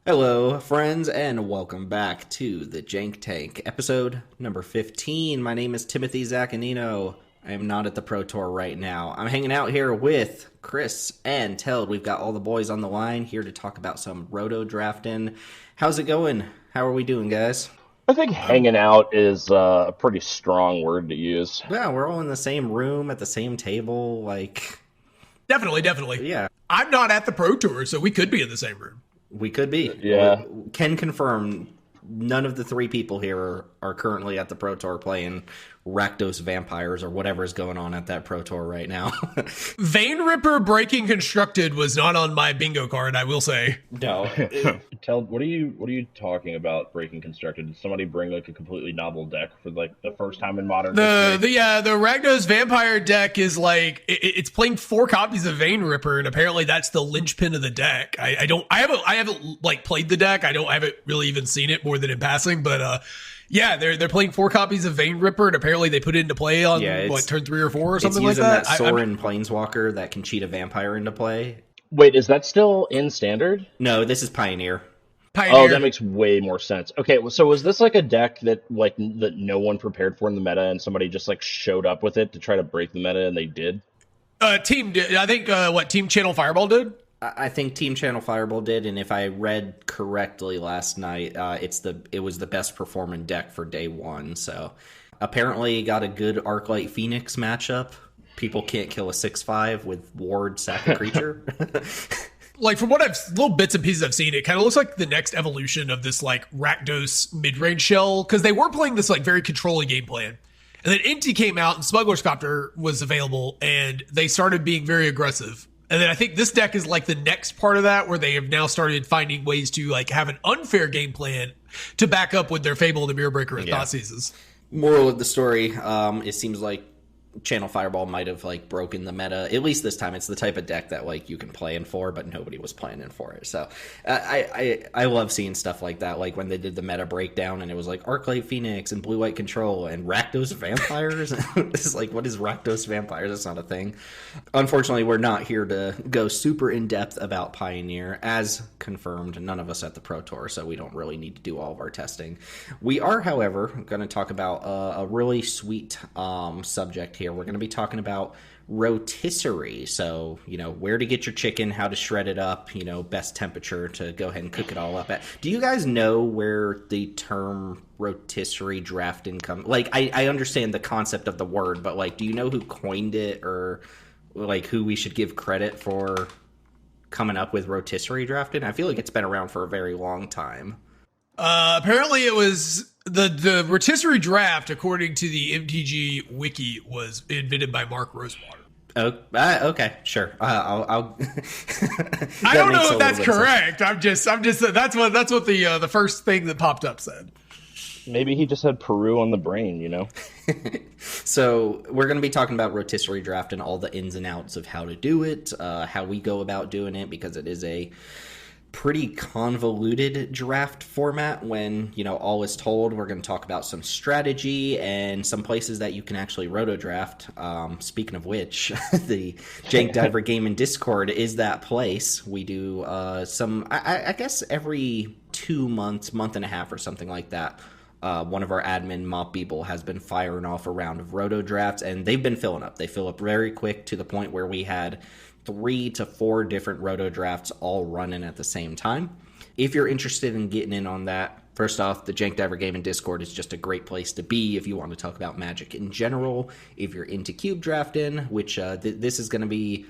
Hello, friends, and welcome back to the Jank Tank, episode number 15. My name is Timothy Zaccanino. I am not at the Pro Tour right now. I'm hanging out here with Chris and Teld. We've got all the boys on the line here to talk about some roto-drafting. How's it going? How are we doing, guys? I think hanging out is a pretty strong word to use. Yeah, we're all in the same room at the same table. Definitely. Yeah, I'm not at the Pro Tour, so we could be in the same room. we could be. Yeah. Can confirm none of the three people here are currently at the Pro Tour playing Rakdos Vampires or whatever is going on at that Pro Tour right now. Vein Ripper Breaking Constructed was not on my bingo card, I will say. No. Teld, what are you talking about? Breaking constructed? Did somebody bring like a completely novel deck for like the first time in modern history? The Ragnos Vampire deck is like it's playing 4 copies of Vein Ripper, and apparently that's the linchpin of the deck. I haven't like played the deck. I haven't really even seen it more than in passing, but yeah, they're playing 4 copies of Vein Ripper, and apparently they put it into play on turn 3 or 4 or something like that. It's using that Sorin Planeswalker that can cheat a vampire into play. Wait, is that still in standard? No, this is Pioneer. Oh, that makes way more sense. Okay, so was this like a deck that that no one prepared for in the meta, and somebody just like showed up with it to try to break the meta, and they did? Team did. I think Team Channel Fireball did. I think Team Channel Fireball did, and if I read correctly last night, it was the best performing deck for day one. So apparently got a good Arclight Phoenix matchup. People can't kill a 6/5 with Ward sack a creature. Like from what little bits and pieces I've seen, it kind of looks like the next evolution of this like Rakdos mid-range shell, because they were playing this like very controlling game plan. And then Inti came out and Smuggler's Copter was available, and they started being very aggressive. And then I think this deck is like the next part of that, where they have now started finding ways to like have an unfair game plan to back up with their Fable, the Mirror Breaker, and Thoughtseizes. Moral of the story, it seems like Channel Fireball might have like broken the meta. At least this time, it's the type of deck that like you can play in for, but nobody was playing in for it. So I love seeing stuff like that. Like when they did the meta breakdown, and it was like Arclight Phoenix and Blue White Control and Rakdos Vampires. It's like, what is Rakdos Vampires? That's not a thing. Unfortunately, we're not here to go super in depth about Pioneer, as confirmed. None of us at the Pro Tour, so we don't really need to do all of our testing. We are, however, going to talk about a really sweet subject here. We're going to be talking about rotisserie. So, where to get your chicken, how to shred it up, best temperature to go ahead and cook it all up at. Do you guys know where the term rotisserie drafting comes? Like, I understand the concept of the word, but like, do you know who coined it, or like who we should give credit for coming up with rotisserie drafting? I feel like it's been around for a very long time. Apparently it was the rotisserie draft, according to the MTG wiki, was invented by Mark Rosewater. Oh, okay, sure. I'll I don't know if that's correct. I'm just that's what the first thing that popped up said. Maybe he just had Peru on the brain, So we're going to be talking about rotisserie draft and all the ins and outs of how to do it, how we go about doing it, because it is a pretty convoluted draft format. When all is told, we're going to talk about some strategy and some places that you can actually roto draft. Speaking of which, the Jank Diver Game in Discord is that place. We do some, I guess every 2 months, month and a half or something like that. One of our admin, Mop Beeble, has been firing off a round of roto drafts, and they've been filling up. They fill up very quick, to the point where we had 3 to 4 different roto drafts all running at the same time. If you're interested in getting in on that, first off, the Jank Diver Game in Discord is just a great place to be if you want to talk about Magic in general. If you're into cube drafting, which this is going to be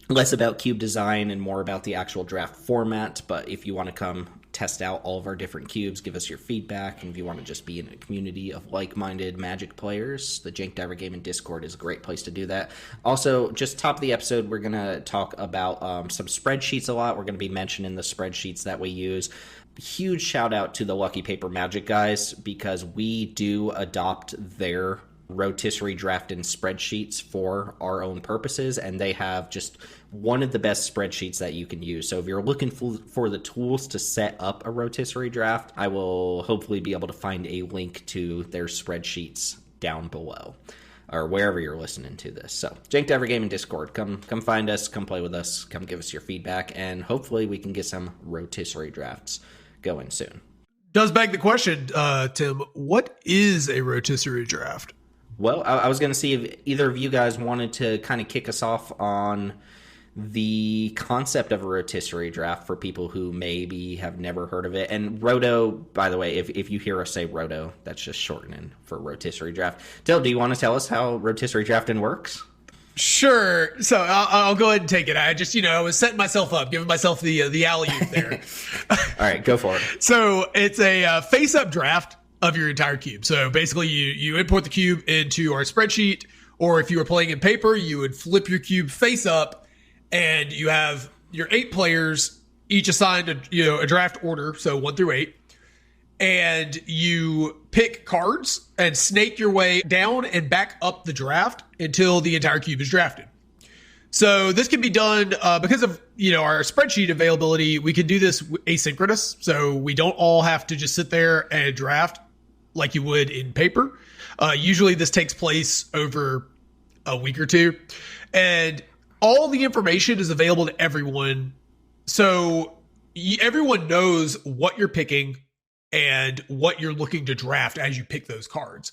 less about cube design and more about the actual draft format, but if you want to come test out all of our different cubes, give us your feedback, and if you want to just be in a community of like-minded Magic players, the Jank Diver Game in Discord is a great place to do that. Also, just top of the episode, we're going to talk about some spreadsheets a lot. We're going to be mentioning the spreadsheets that we use. Huge shout out to the Lucky Paper Magic guys, because we do adopt their rotisserie drafting spreadsheets for our own purposes, and they have just one of the best spreadsheets that you can use. So if you're looking for the tools to set up a rotisserie draft, I will hopefully be able to find a link to their spreadsheets down below. or wherever you're listening to this. So, Jank Gaming Discord, come find us, come play with us, come give us your feedback, and hopefully we can get some rotisserie drafts going soon. Does beg the question, Tim, what is a rotisserie draft? Well, I was going to see if either of you guys wanted to kind of kick us off on the concept of a rotisserie draft for people who maybe have never heard of it. And Roto, by the way, if you hear us say Roto, that's just shortening for rotisserie draft. Teld, do you want to tell us how rotisserie drafting works? Sure. So I'll go ahead and take it. I just, I was setting myself up, giving myself the alley-oop there. All right, go for it. So it's a face-up draft of your entire cube. So basically you import the cube into our spreadsheet, or if you were playing in paper, you would flip your cube face up, and you have your 8 players, each assigned a draft order, so 1 through 8. And you pick cards and snake your way down and back up the draft until the entire cube is drafted. So this can be done because of our spreadsheet availability. We can do this asynchronous, so we don't all have to just sit there and draft like you would in paper. Usually this takes place over a week or two, and all the information is available to everyone. So everyone knows what you're picking and what you're looking to draft as you pick those cards.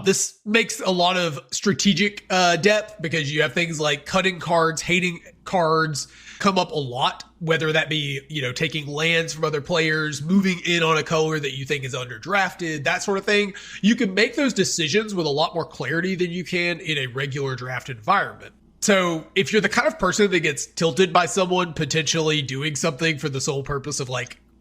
This makes a lot of strategic depth, because you have things like cutting cards, hating cards come up a lot, whether that be, taking lands from other players, moving in on a color that you think is underdrafted, that sort of thing. You can make those decisions with a lot more clarity than you can in a regular draft environment. So if you're the kind of person that gets tilted by someone potentially doing something for the sole purpose of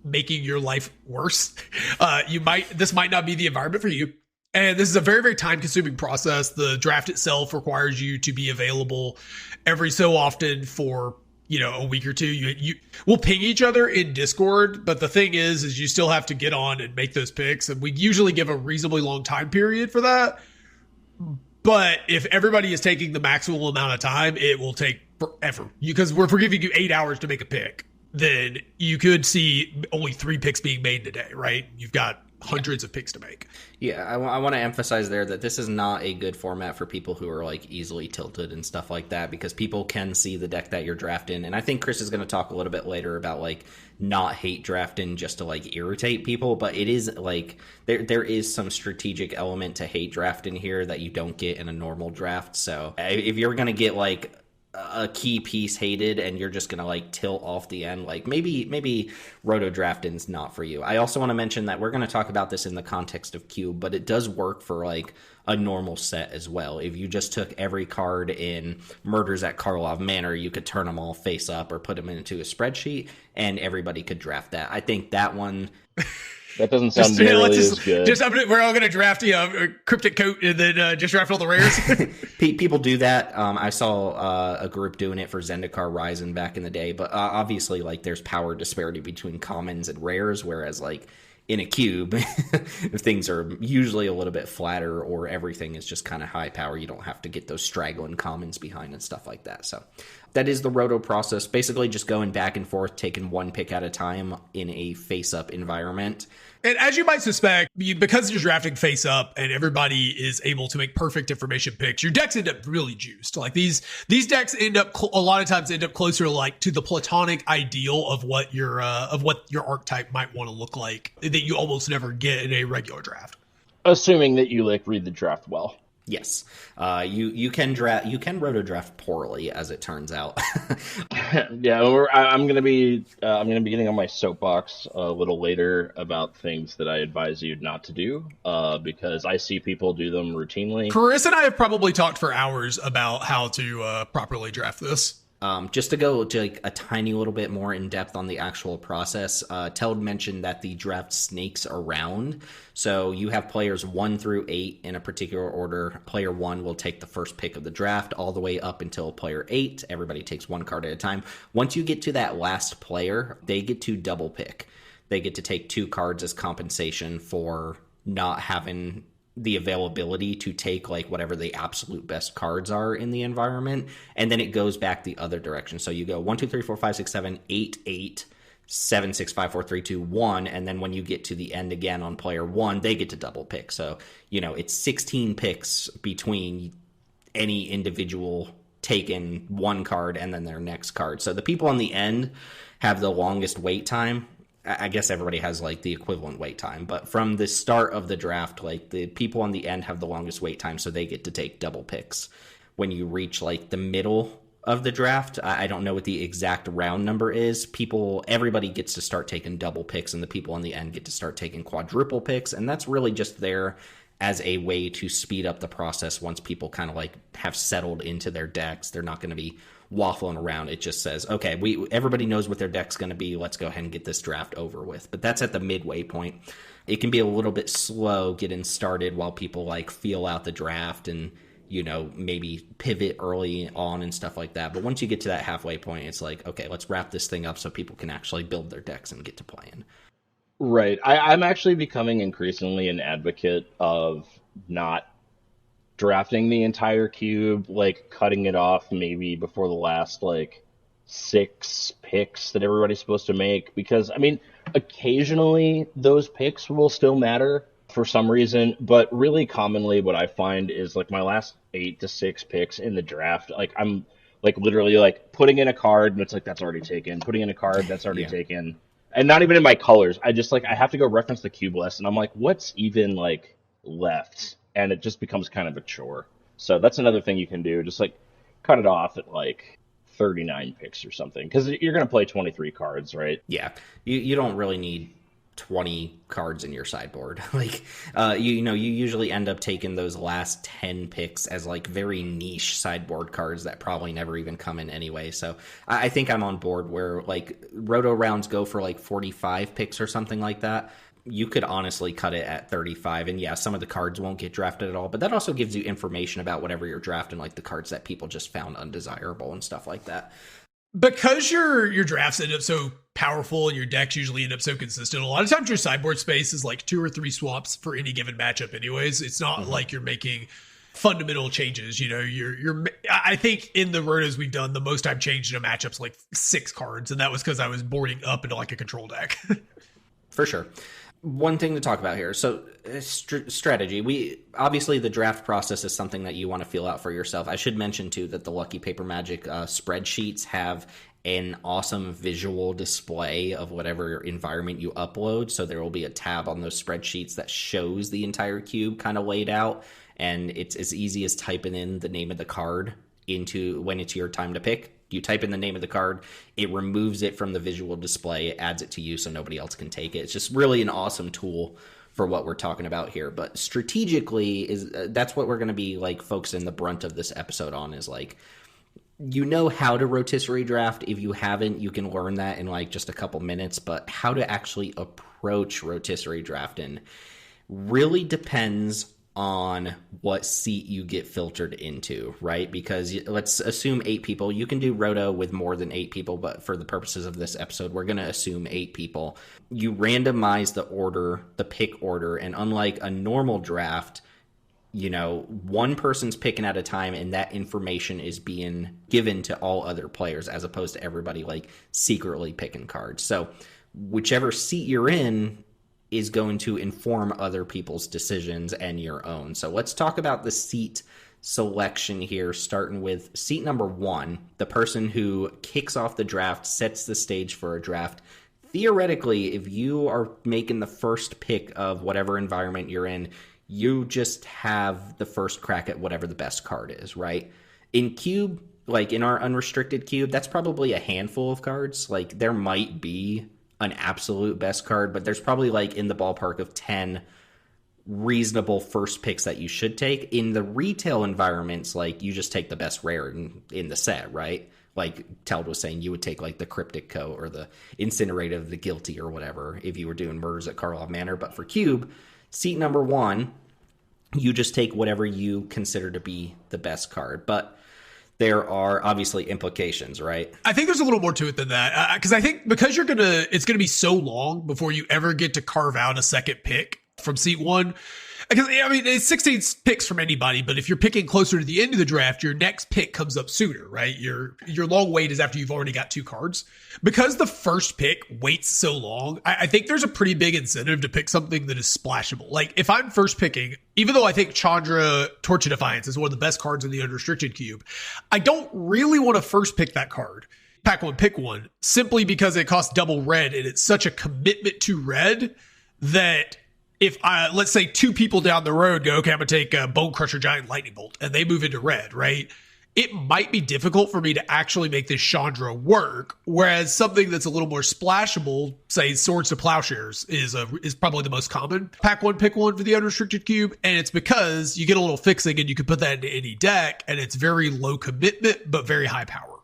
making your life worse, this might not be the environment for you. And this is a very, very time consuming process. The draft itself requires you to be available every so often for, a week or two. We'll ping each other in Discord, but the thing is you still have to get on and make those picks. And we usually give a reasonably long time period for that. But if everybody is taking the maximum amount of time, it will take forever. Because if we're giving you 8 hours to make a pick, then you could see only 3 picks being made in a day, right? You've got hundreds of picks to make. Yeah, I want to emphasize there that this is not a good format for people who are easily tilted and stuff like that, because people can see the deck that you're drafting. And I think Chris is going to talk a little bit later about not hate drafting just to irritate people, but it is there is some strategic element to hate drafting here that you don't get in a normal draft. So if you're going to get a key piece hated and you're just gonna tilt off the end, maybe roto drafting's not for you. I also want to mention that we're going to talk about this in the context of cube, but it does work for a normal set as well. If you just took every card in Murders at Karlov Manor, you could turn them all face up or put them into a spreadsheet and everybody could draft that. I think that one that doesn't sound nearly as good. We're all going to draft a Cryptic Coat and then just draft all the rares. People do that. I saw a group doing it for Zendikar Ryzen back in the day, but obviously there's power disparity between commons and rares, whereas in a cube, things are usually a little bit flatter, or everything is just kind of high power. You don't have to get those straggling commons behind and stuff like that. So that is the roto process. Basically just going back and forth, taking one pick at a time in a face-up environment. And as you might suspect, because you're drafting face up and everybody is able to make perfect information picks, your decks end up really juiced. These decks end up a lot of times end up closer to the platonic ideal of what your archetype might want to look like, that you almost never get in a regular draft. Assuming that you read the draft well. Yes, you can roto draft poorly, as it turns out. Yeah, I'm gonna be getting on my soapbox a little later about things that I advise you not to do, because I see people do them routinely. Chris and I have probably talked for hours about how to properly draft this. Just to go to a tiny little bit more in depth on the actual process, Teld mentioned that the draft snakes around. So you have players 1 through 8 in a particular order. Player 1 will take the first pick of the draft all the way up until player 8. Everybody takes 1 card at a time. Once you get to that last player, they get to double pick. They get to take 2 cards as compensation for not having the availability to take whatever the absolute best cards are in the environment, and then it goes back the other direction. So you go 1 2 3 4 5 6 7 8 8 7 6 5 4 3 2 1, and then when you get to the end again on player 1, they get to double pick. So it's 16 picks between any individual taking one card and then their next card. So the people on the end have the longest wait time. I guess everybody has like the equivalent wait time, but from the start of the draft, like the people on the end have the longest wait time, so they get to take double picks. When you reach like the middle of the draft, I don't know what the exact round number is. Everybody gets to start taking double picks, and the people on the end get to start taking quadruple picks, and that's really just there as a way to speed up the process. Once people kind of like have settled into their decks, they're not going to be waffling around. It just says, okay, everybody knows what their deck's going to be. Let's go ahead and get this draft over with. But that's at the midway point. It can be a little bit slow getting started while people like feel out the draft and, you know, maybe pivot early on and stuff like that. But once you get to that halfway point, it's like, okay, let's wrap this thing up so people can actually build their decks and get to playing. Right. I'm actually becoming increasingly an advocate of not drafting the entire cube, like cutting it off maybe before the last like 6 picks that everybody's supposed to make, because I mean, occasionally those picks will still matter for some reason, but really commonly what I find is like my last 8 to 6 picks in the draft, like I'm like literally like putting in a card and it's like that's already taken, putting in a card that's already taken, and not even in my colors. I just like I have to go reference the cube list and I'm like, what's even like left? And it just becomes kind of a chore. So that's another thing you can do. Just like cut it off at like 39 picks or something, because you're going to play 23 cards, right? Yeah, you don't really need 20 cards in your sideboard. Like, you usually end up taking those last 10 picks as like very niche sideboard cards that probably never even come in anyway. So I think I'm on board where like roto rounds go for like 45 picks or something like that. You could honestly cut it at 35, and yeah, some of the cards won't get drafted at all, but that also gives you information about whatever you're drafting, like the cards that people just found undesirable and stuff like that. Because your drafts end up so powerful and your decks usually end up so consistent, a lot of times your sideboard space is like 2 or 3 swaps for any given matchup anyways. It's not like you're making fundamental changes. You know, I think in the rotos we've done, the most I've changed in a matchup's like 6 cards, and that was because I was boarding up into like a control deck. For sure. One thing to talk about here. So strategy. Obviously the draft process is something that you want to feel out for yourself. I should mention too that the Lucky Paper Magic spreadsheets have an awesome visual display of whatever environment you upload. So there will be a tab on those spreadsheets that shows the entire cube kind of laid out. And it's as easy as typing in the name of the card into when it's your time to pick. You type in the name of the card, it removes it from the visual display, it adds it to you so nobody else can take it. It's just really an awesome tool for what we're talking about here. But strategically, that's what we're going to be like focusing the brunt of this episode on, is like, you know how to rotisserie draft. If you haven't, you can learn that in like just a couple minutes. But how to actually approach rotisserie drafting really depends on what seat you get filtered into, right? Because let's assume 8 people. You can do roto with more than 8 people, but for the purposes of this episode, we're going to assume 8 people. You randomize the pick order, and unlike a normal draft, you know, one person's picking at a time, and that information is being given to all other players as opposed to everybody like secretly picking cards. So whichever seat you're in is going to inform other people's decisions and your own. So let's talk about the seat selection here, starting with seat number 1, the person who kicks off the draft, sets the stage for a draft. Theoretically, if you are making the first pick of whatever environment you're in, you just have the first crack at whatever the best card is, right? In cube, like in our unrestricted cube, that's probably a handful of cards. Like there might be an absolute best card, but there's probably like in the ballpark of 10 reasonable first picks that you should take. In the retail environments, like you just take the best rare in the set, right? Like Teld was saying, you would take like the Cryptic Co or the Incinerate of the Guilty or whatever if you were doing Murders at Karlov Manor. But for cube, seat number 1, you just take whatever you consider to be the best card. But there are obviously implications, right? I think there's a little more to it than that. Because I think because it's going to be so long before you ever get to carve out a second pick from seat 1. Because, I mean, it's 16 picks from anybody, but if you're picking closer to the end of the draft, your next pick comes up sooner, right? Your long wait is after you've already got 2 cards. Because the first pick waits so long, I think there's a pretty big incentive to pick something that is splashable. Like, if I'm first picking, even though I think Chandra Torch of Defiance is one of the best cards in the unrestricted cube, I don't really want to first pick that card. Pack one, pick one, simply because it costs double red, and it's such a commitment to red that if let's say 2 people down the road go, okay, I'm going to take Bone Crusher Giant Lightning Bolt, and they move into red, right? It might be difficult for me to actually make this Chandra work, whereas something that's a little more splashable, say Swords to Plowshares, is probably the most common. Pack one, pick one for the unrestricted cube, and it's because you get a little fixing and you can put that into any deck, and it's very low commitment, but very high power.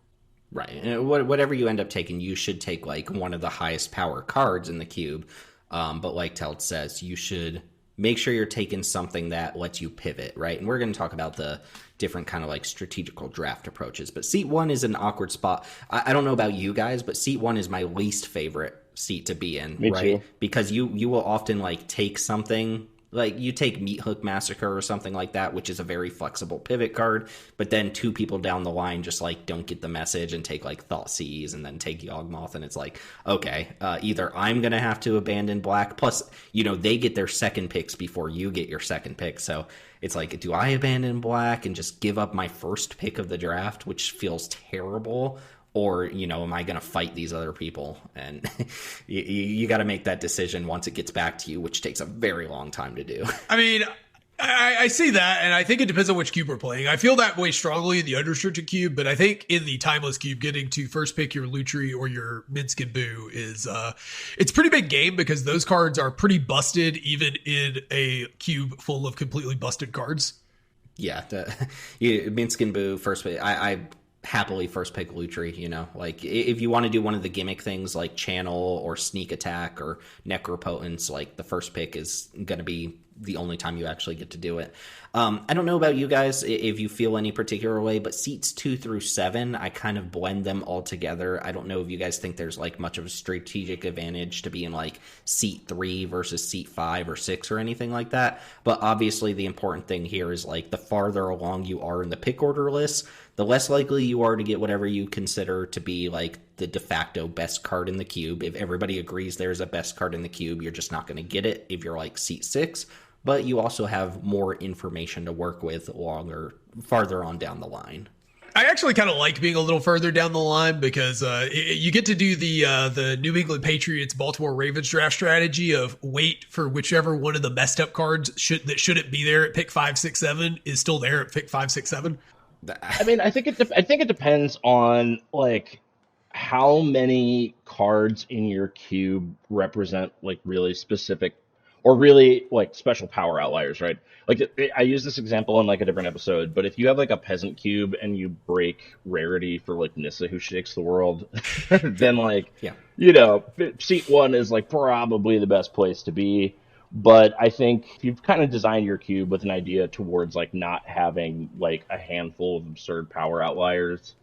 Right. And whatever you end up taking, you should take like one of the highest power cards in the cube. But like Teld says, you should make sure you're taking something that lets you pivot, right? And we're going to talk about the different kind of like strategical draft approaches. But seat 1 is an awkward spot. I don't know about you guys, but seat 1 is my least favorite seat to be in, Me right? too. Because you will often like take something. Like, you take Meat Hook Massacre or something like that, which is a very flexible pivot card, but then 2 people down the line just, like, don't get the message and take, like, Thoughtseize and then take Yawgmoth, and it's like, okay, either I'm going to have to abandon black, plus, you know, they get their second picks before you get your second pick, so it's like, do I abandon black and just give up my first pick of the draft, which feels terrible, or, you know, am I going to fight these other people? And you got to make that decision once it gets back to you, which takes a very long time to do. I mean, I see that, and I think it depends on which cube we're playing. I feel that way strongly in the unrestricted cube, but I think in the timeless cube, getting to first pick your Lutri or your Minskin Boo is it's a pretty big game because those cards are pretty busted, even in a cube full of completely busted cards. Yeah, Minskin Boo, first pick. I happily first pick Lutri, you know, like if you want to do one of the gimmick things like channel or sneak attack or necropotence, like the first pick is going to be the only time you actually get to do it. I don't know about you guys if you feel any particular way, but seats 2 through 7, I kind of blend them all together. I don't know if you guys think there's like much of a strategic advantage to be in like seat 3 versus seat 5 or 6 or anything like that. But obviously the important thing here is like the farther along you are in the pick order list, the less likely you are to get whatever you consider to be like the de facto best card in the cube. If everybody agrees there's a best card in the cube, you're just not going to get it if you're like seat 6. But you also have more information to work with farther on down the line. I actually kind of like being a little further down the line because you get to do the New England Patriots Baltimore Ravens draft strategy of wait for whichever one of the messed up cards that shouldn't be there at pick 5, 6, 7 is still there at pick 5, 6, 7. I mean, I think it depends on like how many cards in your cube represent like really specific or really like special power outliers, right? Like I use this example in like a different episode, but if you have like a peasant cube and you break rarity for like Nissa who shakes the world, then like, yeah, you know, seat 1 is like probably the best place to be. But I think you've kind of designed your cube with an idea towards like not having like a handful of absurd power outliers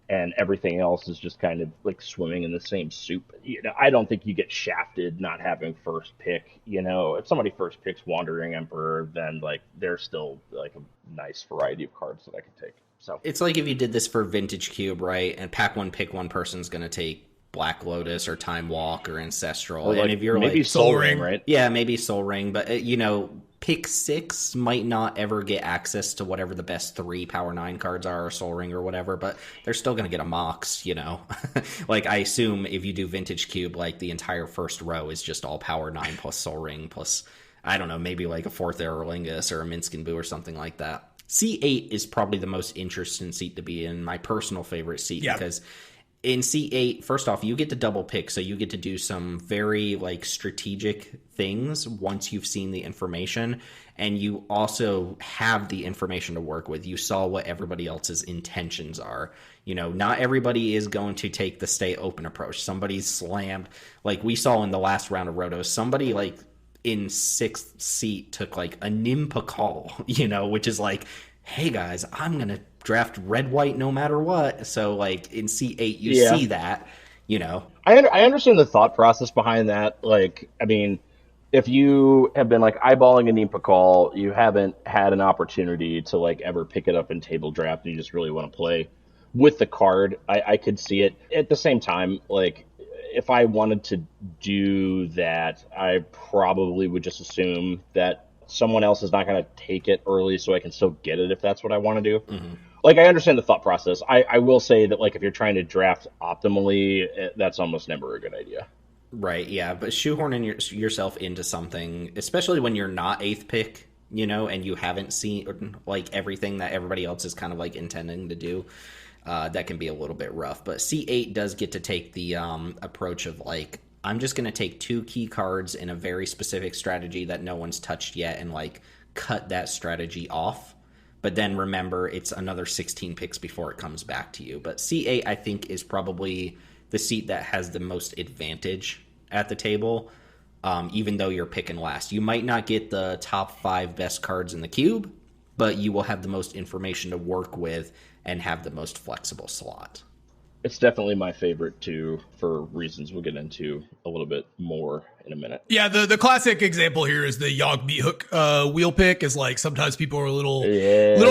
and everything else is just kind of like swimming in the same soup. You know, I don't think you get shafted not having first pick. You know, if somebody first picks Wandering Emperor, then like there's still like a nice variety of cards that I can take. So it's like if you did this for Vintage Cube, right? And pack one, pick one person's going to take Black Lotus or Time Walk or Ancestral. Or like, and if you're maybe like Soul Ring, right? Yeah, maybe Soul Ring, but you know, pick 6 might not ever get access to whatever the best 3 Power 9 cards are, or Soul Ring or whatever, but they're still going to get a Mox, you know? Like, I assume if you do Vintage Cube, like, the entire first row is just all Power 9 plus Soul Ring plus, I don't know, maybe like a 4th Aerolingus or a Minskin Boo or something like that. C8 is probably the most interesting seat to be in, my personal favorite seat, because in C8, first off, you get to double pick, so you get to do some very like strategic things once you've seen the information, and you also have the information to work with. You saw what everybody else's intentions are. You know, not everybody is going to take the stay open approach. Somebody's slammed, like we saw in the last round of Roto, somebody like in 6th seat took like a Nimpa Call, you know, which is like, hey guys, I'm going to draft red white no matter what. So like in C8 you see that, you know. I understand the thought process behind that. Like, I mean, if you have been like eyeballing a Neem Pakal, you haven't had an opportunity to like ever pick it up in table draft, and you just really want to play with the card, I could see it. At the same time, like if I wanted to do that, I probably would just assume that someone else is not going to take it early, so I can still get it if that's what I want to do. Mm-hmm. Like, I understand the thought process. I will say that, like, if you're trying to draft optimally, that's almost never a good idea. Right, yeah, but shoehorning yourself into something, especially when you're not 8th pick, you know, and you haven't seen, like, everything that everybody else is kind of, like, intending to do, that can be a little bit rough. But C8 does get to take the approach of, like, I'm just going to take 2 key cards in a very specific strategy that no one's touched yet and, like, cut that strategy off. But then remember, it's another 16 picks before it comes back to you. But C8, I think, is probably the seat that has the most advantage at the table, even though you're picking last. You might not get the top 5 best cards in the cube, but you will have the most information to work with and have the most flexible slot. It's definitely my favorite, too, for reasons we'll get into a little bit more in a minute. Yeah, the classic example here is the Yogg meat hook wheel pick. Is like sometimes people are a little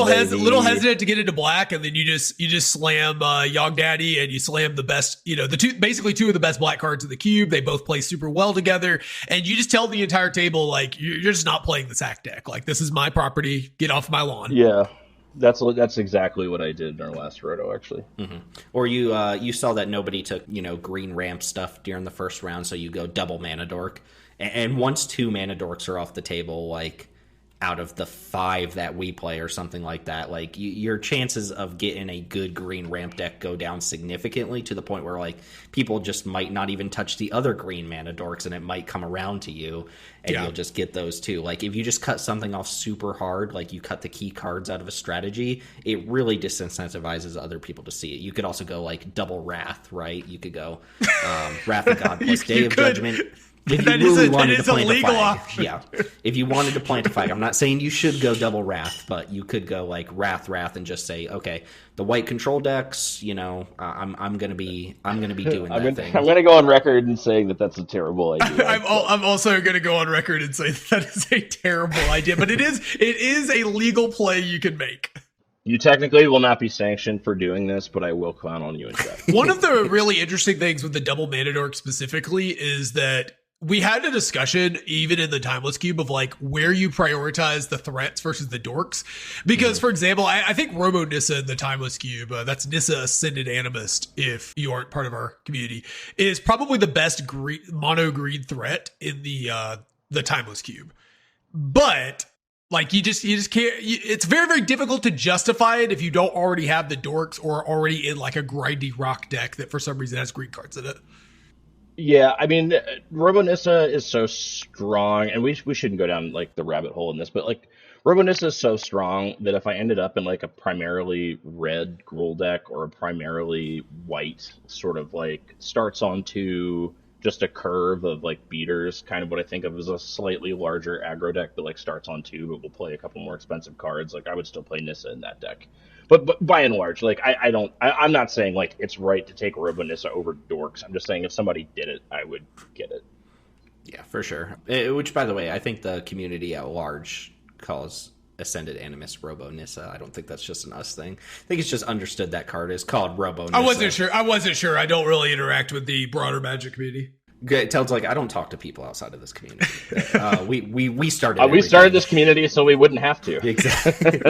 hesitant to get into black, and then you just slam Yogg Daddy, and you slam the best, basically 2 of the best black cards in the cube. They both play super well together, and you just tell the entire table, like, you're just not playing the sack deck. Like, this is my property. Get off my lawn. Yeah. That's exactly what I did in our last roto, actually. Mm-hmm. Or you saw that nobody took green ramp stuff during the first round, so you go double mana dork, and once 2 mana dorks are off the table, like out of the 5 that we play or something like that, like your chances of getting a good green ramp deck go down significantly to the point where like people just might not even touch the other green mana dorks, and it might come around to you, and you'll just get those too. Like if you just cut something off super hard, like you cut the key cards out of a strategy, it really disincentivizes other people to see it. You could also go like double Wrath, right? You could go Wrath of God plus Day of Judgment. If you really wanted to plant a flag, yeah. If you wanted to plant a flag, I'm not saying you should go double Wrath, but you could go like Wrath, and just say, okay, the white control decks, I'm gonna be doing that thing. I'm gonna go on record and saying that that's a terrible idea. I'm also gonna go on record and say that is a terrible idea, but it is a legal play you can make. You technically will not be sanctioned for doing this, but I will count on you instead. One of the really interesting things with the double mana dork specifically is that we had a discussion even in the Timeless Cube of like where you prioritize the threats versus the dorks. Because, for example, I think Robo Nissa in the Timeless Cube, that's Nissa Ascended Animist, if you aren't part of our community, is probably the best mono green threat in the Timeless Cube. But like you just can't. It's very, very difficult to justify it if you don't already have the dorks or are already in like a grindy rock deck that for some reason has green cards in it. Yeah, I mean, Robo Nissa is so strong, and we shouldn't go down like the rabbit hole in this, but like Robo Nissa is so strong that if I ended up in like a primarily red Gruul deck or a primarily white sort of like starts onto just a curve of like beaters, kind of what I think of as a slightly larger aggro deck that like starts on 2 but will play a couple more expensive cards, like I would still play Nissa in that deck. But by and large, like I'm not saying like it's right to take Robo Nissa over dorks. I'm just saying if somebody did it, I would get it. Yeah, for sure. Which, by the way, I think the community at large calls Ascended Animus Robo Nissa. I don't think that's just an us thing. I think it's just understood that card is called Robo Nissa. I wasn't sure. I don't really interact with the broader Magic community. Ted's like, I don't talk to people outside of this community. We started. We started this community so we wouldn't have to. Exactly.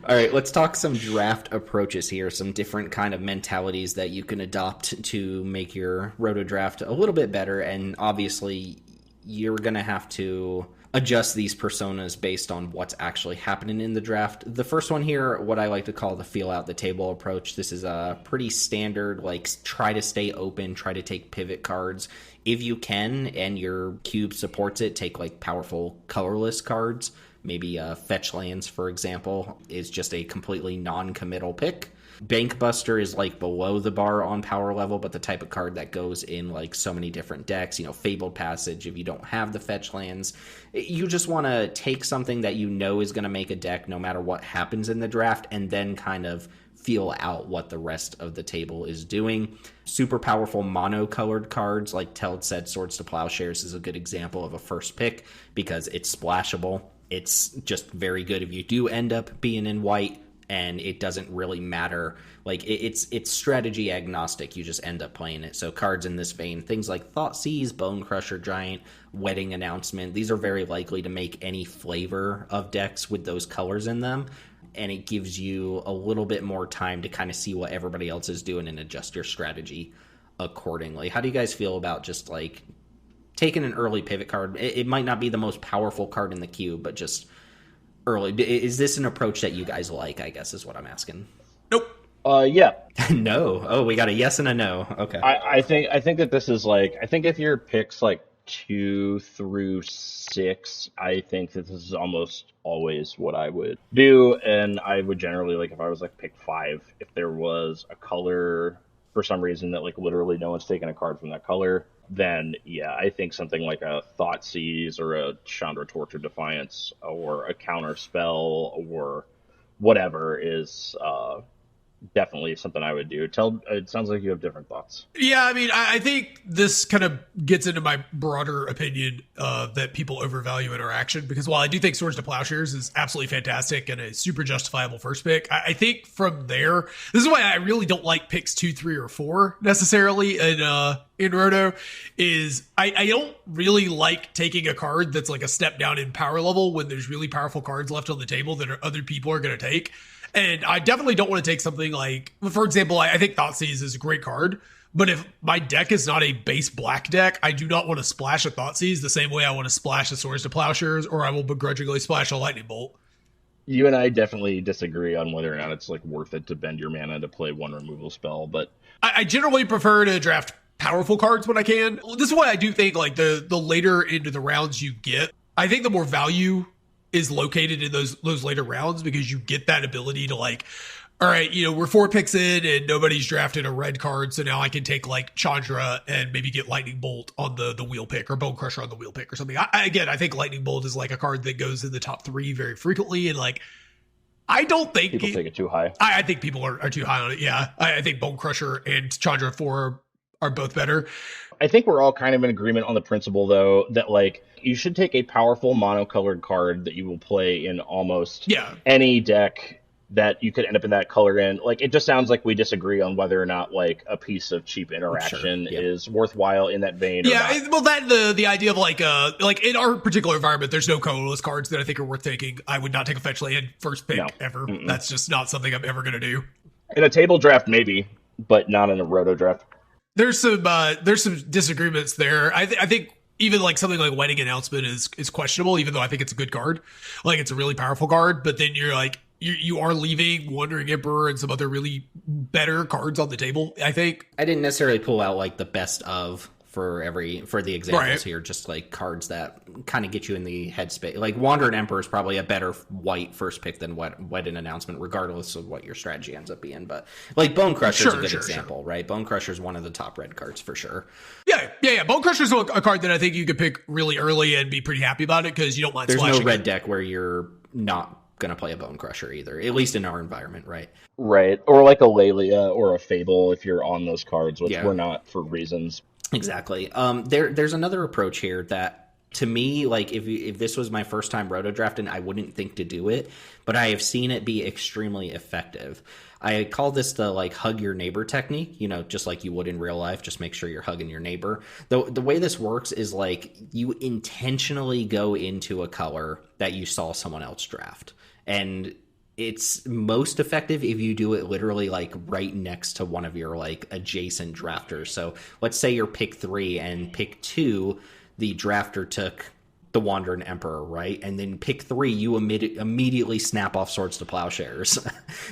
All right, let's talk some draft approaches here. Some different kind of mentalities that you can adopt to make your roto draft a little bit better. And obviously, you're going to have to adjust these personas based on what's actually happening in the draft. The first one here, what I like to call the feel out the table approach. This is a pretty standard, like try to stay open, try to take pivot cards. If you can, and your cube supports it, take like powerful colorless cards. Maybe Fetch Lands, for example, is just a completely non-committal pick. Bankbuster is like below the bar on power level, but the type of card that goes in like so many different decks. Fabled Passage, if you don't have the Fetch Lands, you just want to take something that you know is going to make a deck no matter what happens in the draft, and then kind of feel out what the rest of the table is doing. Super powerful mono-colored cards, like Teld said, Swords to Plowshares is a good example of a first pick because it's splashable. It's just very good if you do end up being in white, and it doesn't really matter. Like, it's strategy agnostic. You just end up playing it. So cards in this vein, things like Thoughtseize, Bone Crusher Giant, Wedding Announcement, these are very likely to make any flavor of decks with those colors in them. And it gives you a little bit more time to kind of see what everybody else is doing and adjust your strategy accordingly. How do you guys feel about just like taking an early pivot card? It might not be the most powerful card in the cube, but just early. Is this an approach that you guys like, I guess is what I'm asking? Nope. Yeah. No. Oh, we got a yes and a no. Okay. I think that this is like, I think if your picks like 2 through 6, I think that this is almost always what I would do. And I would generally, like, if I was like pick 5, if there was a color for some reason that like literally no one's taken a card from that color, then yeah, I think something like a Thoughtseize or a Chandra Torture Defiance or a Counter Spell or whatever is definitely something I would do. It sounds like you have different thoughts. Yeah, I mean, I think this kind of gets into my broader opinion that people overvalue interaction, because while I do think Swords to Plowshares is absolutely fantastic and a super justifiable first pick, I think from there, this is why I really don't like picks 2, 3, or 4 necessarily in Roto, is I don't really like taking a card that's like a step down in power level when there's really powerful cards left on the table that other people are going to take. And I definitely don't want to take something like, for example, I think Thoughtseize is a great card, but if my deck is not a base black deck, I do not want to splash a Thoughtseize the same way I want to splash a Swords to Plowshares, or I will begrudgingly splash a Lightning Bolt. You and I definitely disagree on whether or not it's like worth it to bend your mana to play one removal spell, but I generally prefer to draft powerful cards when I can. This is why I do think like the later into the rounds you get, I think the more value is located in those later rounds, because you get that ability to like, all right, you know, we're 4 picks in and nobody's drafted a red card, so now I can take like Chandra and maybe get Lightning Bolt on the wheel pick, or Bone Crusher on the wheel pick or something. I think Lightning Bolt is like a card that goes in the top 3 very frequently, and like, I don't think people take it too high. I think people are too high on it. Yeah, I think Bone Crusher and Chandra 4 are both better. I think we're all kind of in agreement on the principle, though, that like you should take a powerful monocolored card that you will play in almost any deck that you could end up in that color in. Like, it just sounds like we disagree on whether or not like a piece of cheap interaction is worthwhile in that vein. Yeah, well, that the idea of like in our particular environment, there's no colorless cards that I think are worth taking. I would not take a fetch land first pick ever. Mm-mm. That's just not something I'm ever going to do. In a table draft, maybe, but not in a roto draft. There's some disagreements there. I think even like something like Wedding Announcement is questionable, even though I think it's a good card. Like, it's a really powerful card, but then you're like, you are leaving Wandering Emperor and some other really better cards on the table, I think. I didn't necessarily pull out like the best of for the examples here, just like cards that kind of get you in the headspace. Like Wandering Emperor is probably a better white first pick than Wedding Announcement, regardless of what your strategy ends up being. But like Bone Crusher is a good example, right? Bone Crusher is one of the top red cards for sure. Yeah. Bone Crusher is a card that I think you could pick really early and be pretty happy about it, because you don't mind There's splashing no red deck where you're not going to play a Bone Crusher either, at least in our environment, right? Right. Or like a Lelia or a Fable if you're on those cards, which we're not for reasons. Exactly. There's another approach here that, to me, like if this was my first time roto drafting, I wouldn't think to do it, but I have seen it be extremely effective. I call this the like hug your neighbor technique, you know, just like you would in real life. Just make sure you're hugging your neighbor. The way this works is like you intentionally go into a color that you saw someone else draft, and it's most effective if you do it literally like right next to one of your like adjacent drafters. So let's say you're pick 3 and pick 2, the drafter took the Wandering Emperor, right? And then pick 3, you immediately snap off Swords to Plowshares.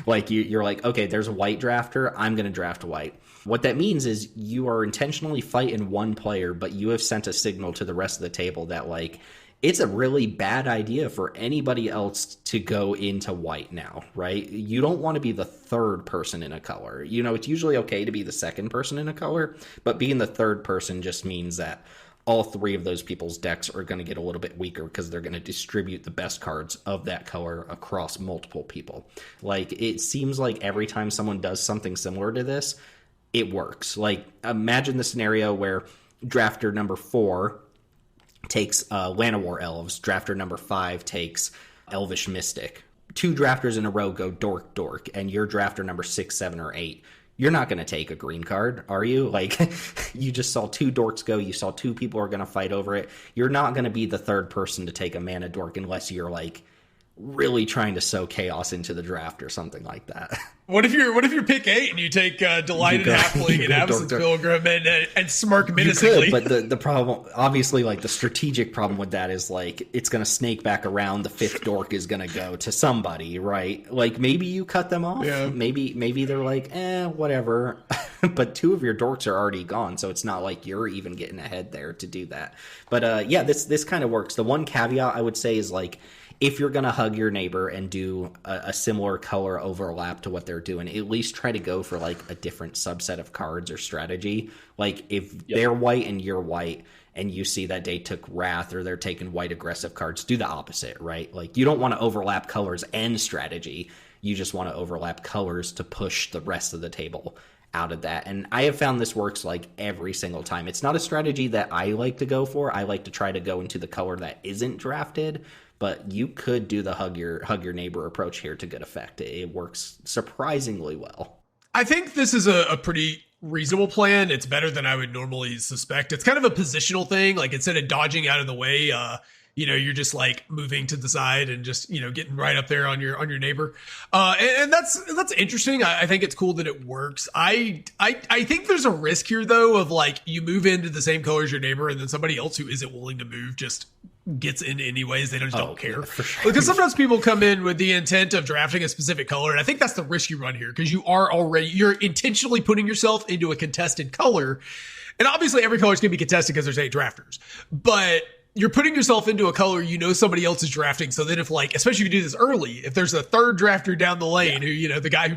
Like you're like, okay, there's a white drafter, I'm going to draft white. What that means is you are intentionally fighting one player, but you have sent a signal to the rest of the table that like, it's a really bad idea for anybody else to go into white now, right? You don't want to be the third person in a color. You know, it's usually okay to be the second person in a color, but being the third person just means that all three of those people's decks are going to get a little bit weaker because they're going to distribute the best cards of that color across multiple people. Like, it seems like every time someone does something similar to this, it works. Like, imagine the scenario where drafter number 4 takes Llanowar Elves, drafter number 5 takes Elvish Mystic. 2 drafters in a row go dork dork, and you're drafter number 6, 7, or 8. You're not going to take a green card, are you? Like, you just saw 2 dorks go. You saw 2 people are going to fight over it. You're not going to be the third person to take a mana dork unless you're, like, really trying to sow chaos into the draft or something like that. What if you're pick 8 and you take Delighted Halfling and Absence Pilgrim and Smirk menacingly? You could, but the problem, obviously, like, the strategic problem with that is, like, it's going to snake back around. The 5th dork is going to go to somebody, right? Like, maybe you cut them off. Yeah. Maybe they're like, whatever. But 2 of your dorks are already gone, so it's not like you're even getting ahead there to do that. But yeah, this kind of works. The one caveat I would say is, like, if you're going to hug your neighbor and do a similar color overlap to what they're doing, at least try to go for, like, a different subset of cards or strategy. Like, if they're white and you're white and you see that they took Wrath or they're taking white aggressive cards, do the opposite, right? Like, you don't want to overlap colors and strategy. You just want to overlap colors to push the rest of the table out of that. And I have found this works, like, every single time. It's not a strategy that I like to go for. I like to try to go into the color that isn't drafted. But you could do the hug your neighbor approach here to good effect. It works surprisingly well. I think this is a pretty reasonable plan. It's better than I would normally suspect. It's kind of a positional thing. Like, instead of dodging out of the way, you're just, like, moving to the side and just, getting right up there on your neighbor. And that's interesting. I think it's cool that it works. I think there's a risk here, though, of, like, you move into the same color as your neighbor and then somebody else who isn't willing to move just gets in anyways. They just don't care. Yeah, for sure. Because sometimes people come in with the intent of drafting a specific color, and I think that's the risk you run here, because you're intentionally putting yourself into a contested color. And obviously every color is going to be contested because there's 8 drafters, but you're putting yourself into a color somebody else is drafting. So then if, like, especially if you do this early, if there's a third drafter down the lane who, the guy who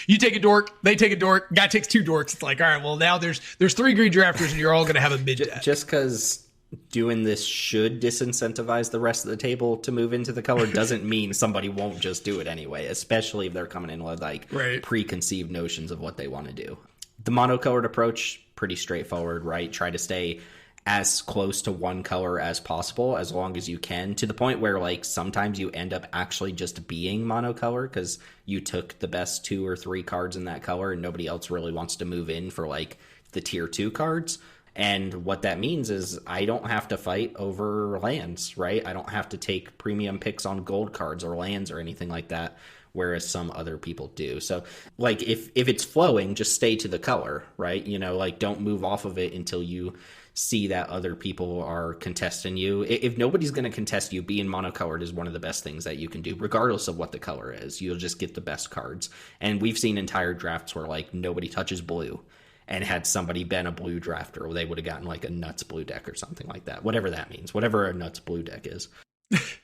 you take a dork, they take a dork, guy takes 2 dorks, it's like, all right, well, now there's 3 green drafters and you're all going to have a mid deck. Just because doing this should disincentivize the rest of the table to move into the color doesn't mean somebody won't just do it anyway, especially if they're coming in with, like, preconceived notions of what they want to do. The monocolored approach, pretty straightforward, right? Try to stay as close to one color as possible as long as you can, to the point where, like, sometimes you end up actually just being monocolor because you took the best 2 or 3 cards in that color and nobody else really wants to move in for, like, the tier 2 cards. And what that means is I don't have to fight over lands, right? I don't have to take premium picks on gold cards or lands or anything like that, whereas some other people do. So, like, if it's flowing, just stay to the color, right? Like, don't move off of it until you see that other people are contesting you. If nobody's going to contest you, being monocolored is one of the best things that you can do, regardless of what the color is. You'll just get the best cards. And we've seen entire drafts where, like, nobody touches blue. And had somebody been a blue drafter, they would have gotten, like, a nuts blue deck or something like that. Whatever that means. Whatever a nuts blue deck is.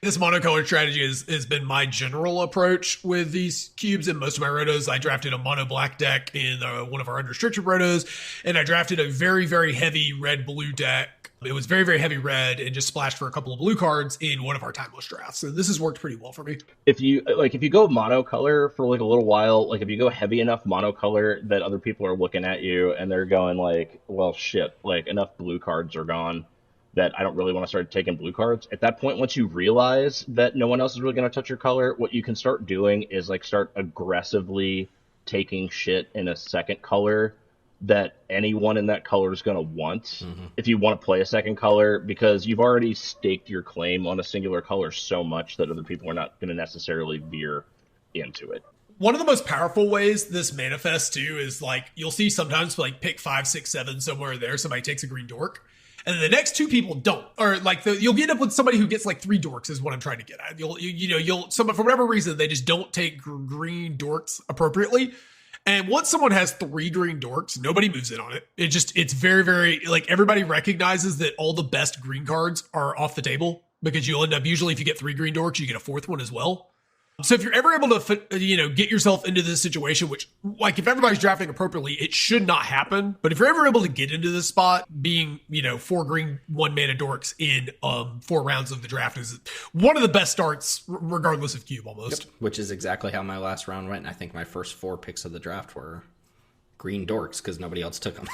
This monocolored strategy has been my general approach with these cubes. In most of my rotos, I drafted a mono black deck in one of our unrestricted rotos, and I drafted a very, very heavy red-blue deck. It was very, very heavy red and just splashed for a couple of blue cards in one of our timeless drafts. So this has worked pretty well for me. If you go monocolor for, like, a little while, like, if you go heavy enough monocolor that other people are looking at you and they're going, like, well, shit, like, enough blue cards are gone that I don't really want to start taking blue cards. At that point, once you realize that no one else is really going to touch your color, what you can start doing is, like, start aggressively taking shit in a second color that anyone in that color is going to want if you want to play a second color, because you've already staked your claim on a singular color so much that other people are not going to necessarily veer into it. One of the most powerful ways this manifests too is, like, you'll see sometimes, like, pick 5, 6, 7 somewhere there, somebody takes a green dork, and then the next 2 people don't, or, like, you'll get up with somebody who gets, like, 3 dorks is what I'm trying to get at. You'll someone, for whatever reason, they just don't take green dorks appropriately. And once someone has 3 green dorks, nobody moves in on it. It's very, very, like, everybody recognizes that all the best green cards are off the table, because you'll end up, usually if you get 3 green dorks, you get a 4th one as well. So if you're ever able to, get yourself into this situation, which, like, if everybody's drafting appropriately, it should not happen. But if you're ever able to get into this spot, being, 4 green, 1 mana dorks in 4 rounds of the draft is one of the best starts, regardless of cube, almost. Yep. Which is exactly how my last round went. I think my first 4 picks of the draft were green dorks because nobody else took them.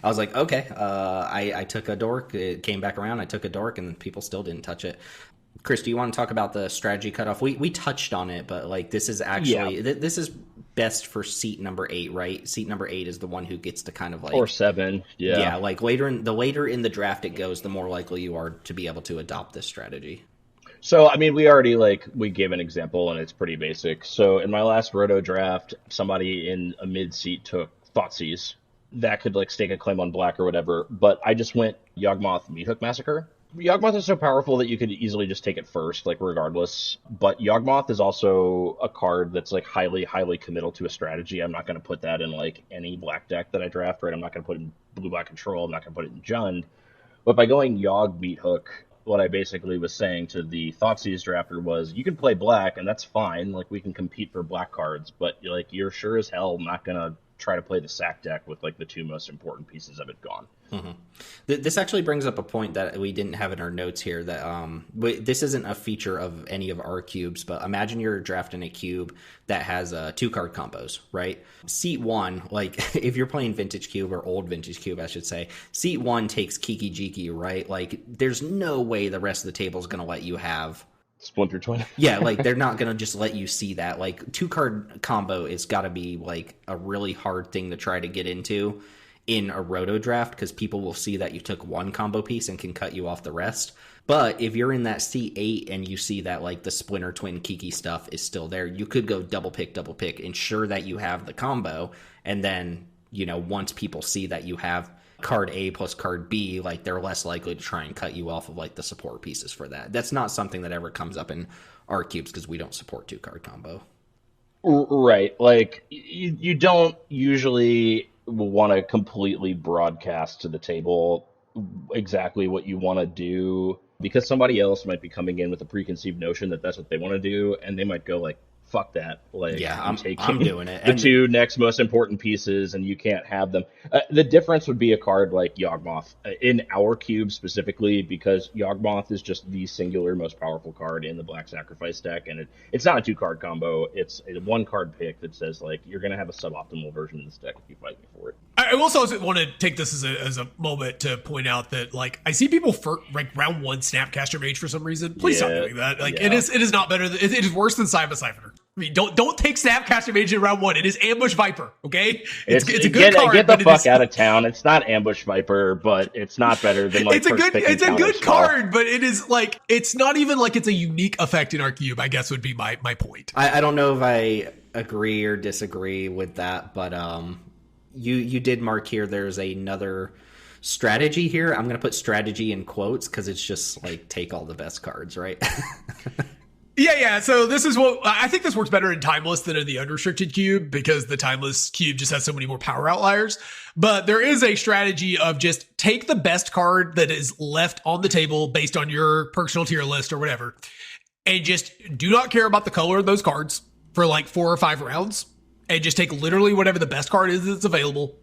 I was like, okay, I took a dork. It came back around. I took a dork, and people still didn't touch it. Chris, do you want to talk about the strategy cutoff? We touched on it, but like this is actually this is best for seat number 8, right? Seat number 8 is the one who gets to kind of like, or 7, yeah. Like later in the draft it goes, the more likely you are to be able to adopt this strategy. So I mean, we gave an example, and it's pretty basic. So in my last Roto draft, somebody in a mid seat took Thoughtseize. That could like stake a claim on black or whatever, but I just went Yawgmoth Meathook Massacre. Yawgmoth is so powerful that you could easily just take it first, like regardless. But Yawgmoth is also a card that's like highly, highly committal to a strategy. I'm not going to put that in like any black deck that I draft, right? I'm not going to put it in blue-black control. I'm not going to put it in Jund. But by going Yawg Meathook, what I basically was saying to the Thoughtseize drafter was, you can play black, and that's fine. Like, we can compete for black cards, but like you're sure as hell not going to try to play the sack deck with like the 2 most important pieces of it gone. Mm-hmm. This actually brings up a point that we didn't have in our notes here, that this isn't a feature of any of our cubes, but imagine you're drafting a cube that has 2 card combos, right? Seat 1, like if you're playing vintage cube or old vintage cube, I should say, seat 1 takes Kiki Jiki, right? Like there's no way the rest of the table is going to let you have Splinter Twin. Yeah, like they're not going to just let you see that. Like 2 card combo is got to be like a really hard thing to try to get into in a roto draft, because people will see that you took 1 combo piece and can cut you off the rest. But if you're in that C8 and you see that like the Splinter Twin Kiki stuff is still there, you could go double pick, ensure that you have the combo, and then, once people see that you have card A plus card B, like they're less likely to try and cut you off of like the support pieces for that. That's not something that ever comes up in our cubes because we don't support 2 card combo. Right. Like you don't usually want to completely broadcast to the table exactly what you want to do, because somebody else might be coming in with a preconceived notion that that's what they want to do, and they might go like, fuck that. Like, yeah, I'm doing it. The 2 next most important pieces, and you can't have them. The difference would be a card like Yawgmoth in our cube specifically, because Yawgmoth is just the singular most powerful card in the Black Sacrifice deck, and it's not a 2 card combo. It's a 1 card pick that says like you're gonna have a suboptimal version of this deck if you fight me for it. I also want to take this as a moment to point out that like I see people for like round 1 Snapcaster Mage for some reason. Please stop doing that. Like it is not better. It is worse than Cyber Siphoner. I mean, don't take Snapcaster Mage in round 1. It is Ambush Viper, okay? It's a good card. Get the fuck out of town. It's not Ambush Viper, but it's not better than like it's a good card, but it is like it's not even like it's a unique effect in our cube, I guess would be my point. I don't know if I agree or disagree with that, but you did mark here there's another strategy here. I'm going to put strategy in quotes because it's just like take all the best cards, right? Yeah. So this is what I think this works better in Timeless than in the unrestricted cube, because the Timeless cube just has so many more power outliers. But there is a strategy of just take the best card that is left on the table based on your personal tier list or whatever, and just do not care about the color of those cards for like 4 or 5 rounds, and just take literally whatever the best card is that's available,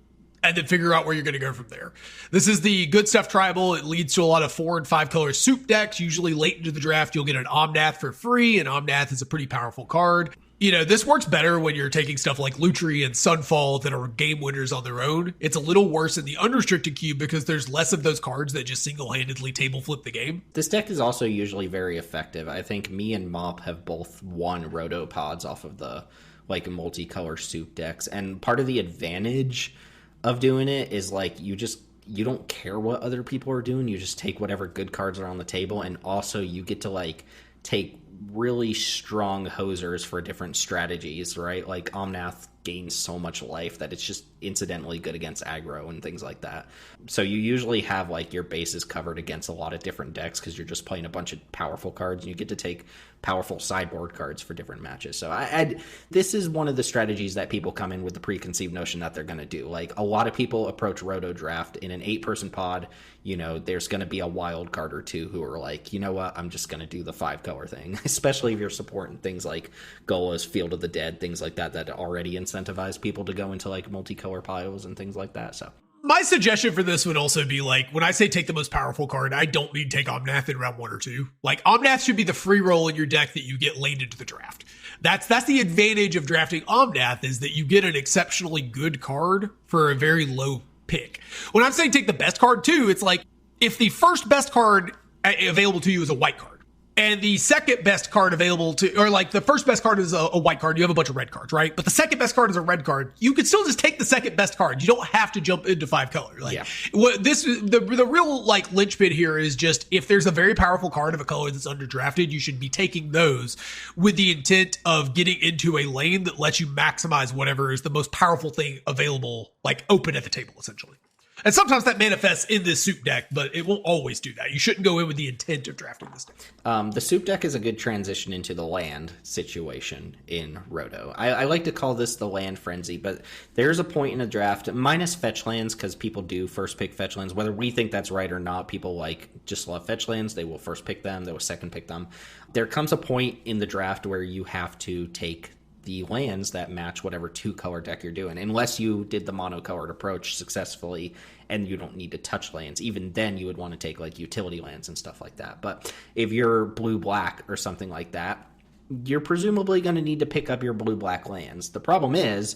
and then figure out where you're going to go from there. This is the Good Stuff Tribal. It leads to a lot of 4 and 5 color soup decks. Usually late into the draft, you'll get an Omnath for free, and Omnath is a pretty powerful card. This works better when you're taking stuff like Lutri and Sunfall that are game winners on their own. It's a little worse in the unrestricted cube because there's less of those cards that just single-handedly table flip the game. This deck is also usually very effective. I think me and Mop have both won Roto pods off of the like multicolor soup decks, and part of the advantage of doing it is like you don't care what other people are doing. You just take whatever good cards are on the table, and also you get to like take really strong hosers for different strategies, right? Like Omnath gain so much life that it's just incidentally good against aggro and things like that. So you usually have like your bases covered against a lot of different decks because you're just playing a bunch of powerful cards and you get to take powerful sideboard cards for different matches. So this is one of the strategies that people come in with the preconceived notion that they're going to do. Like a lot of people approach Roto Draft in an 8-person pod. You know, there's going to be a wild card or two who are like, you know what, I'm just going to do the 5-color thing, especially if you're supporting things like Gola's Field of the Dead, things like that already incentivize people to go into like multicolor piles and things like that. So my suggestion for this would also be like, when I say take the most powerful card, I don't mean take Omnath in round 1 or 2. Like Omnath should be the free roll in your deck that you get late into the draft. That's the advantage of drafting Omnath, is that you get an exceptionally good card for a very low pick. When I'm saying take the best card too, it's like if the first best card available to you is a white card, and the second best card available to, or like the first best card is a white card, you have a bunch of red cards, right? But the second best card is a red card. You could still just take the second best card. You don't have to jump into 5 color. Like the real like linchpin here is just if there's a very powerful card of a color that's underdrafted, you should be taking those with the intent of getting into a lane that lets you maximize whatever is the most powerful thing available, like open at the table, essentially. And sometimes that manifests in this soup deck, but it won't always do that. You shouldn't go in with the intent of drafting this deck. The soup deck is a good transition into the land situation in Roto. I like to call this the land frenzy, but there's a point in a draft, minus fetch lands, because people do first pick fetch lands. Whether we think that's right or not, people just love fetch lands. They will first pick them. They will second pick them. There comes a point in the draft where you have to take the lands that match whatever 2-color deck you're doing, unless you did the monocolored approach successfully and you don't need to touch lands. Even then you would want to take like utility lands and stuff like that. But if you're blue-black or something like that, you're presumably going to need to pick up your blue-black lands. The problem is,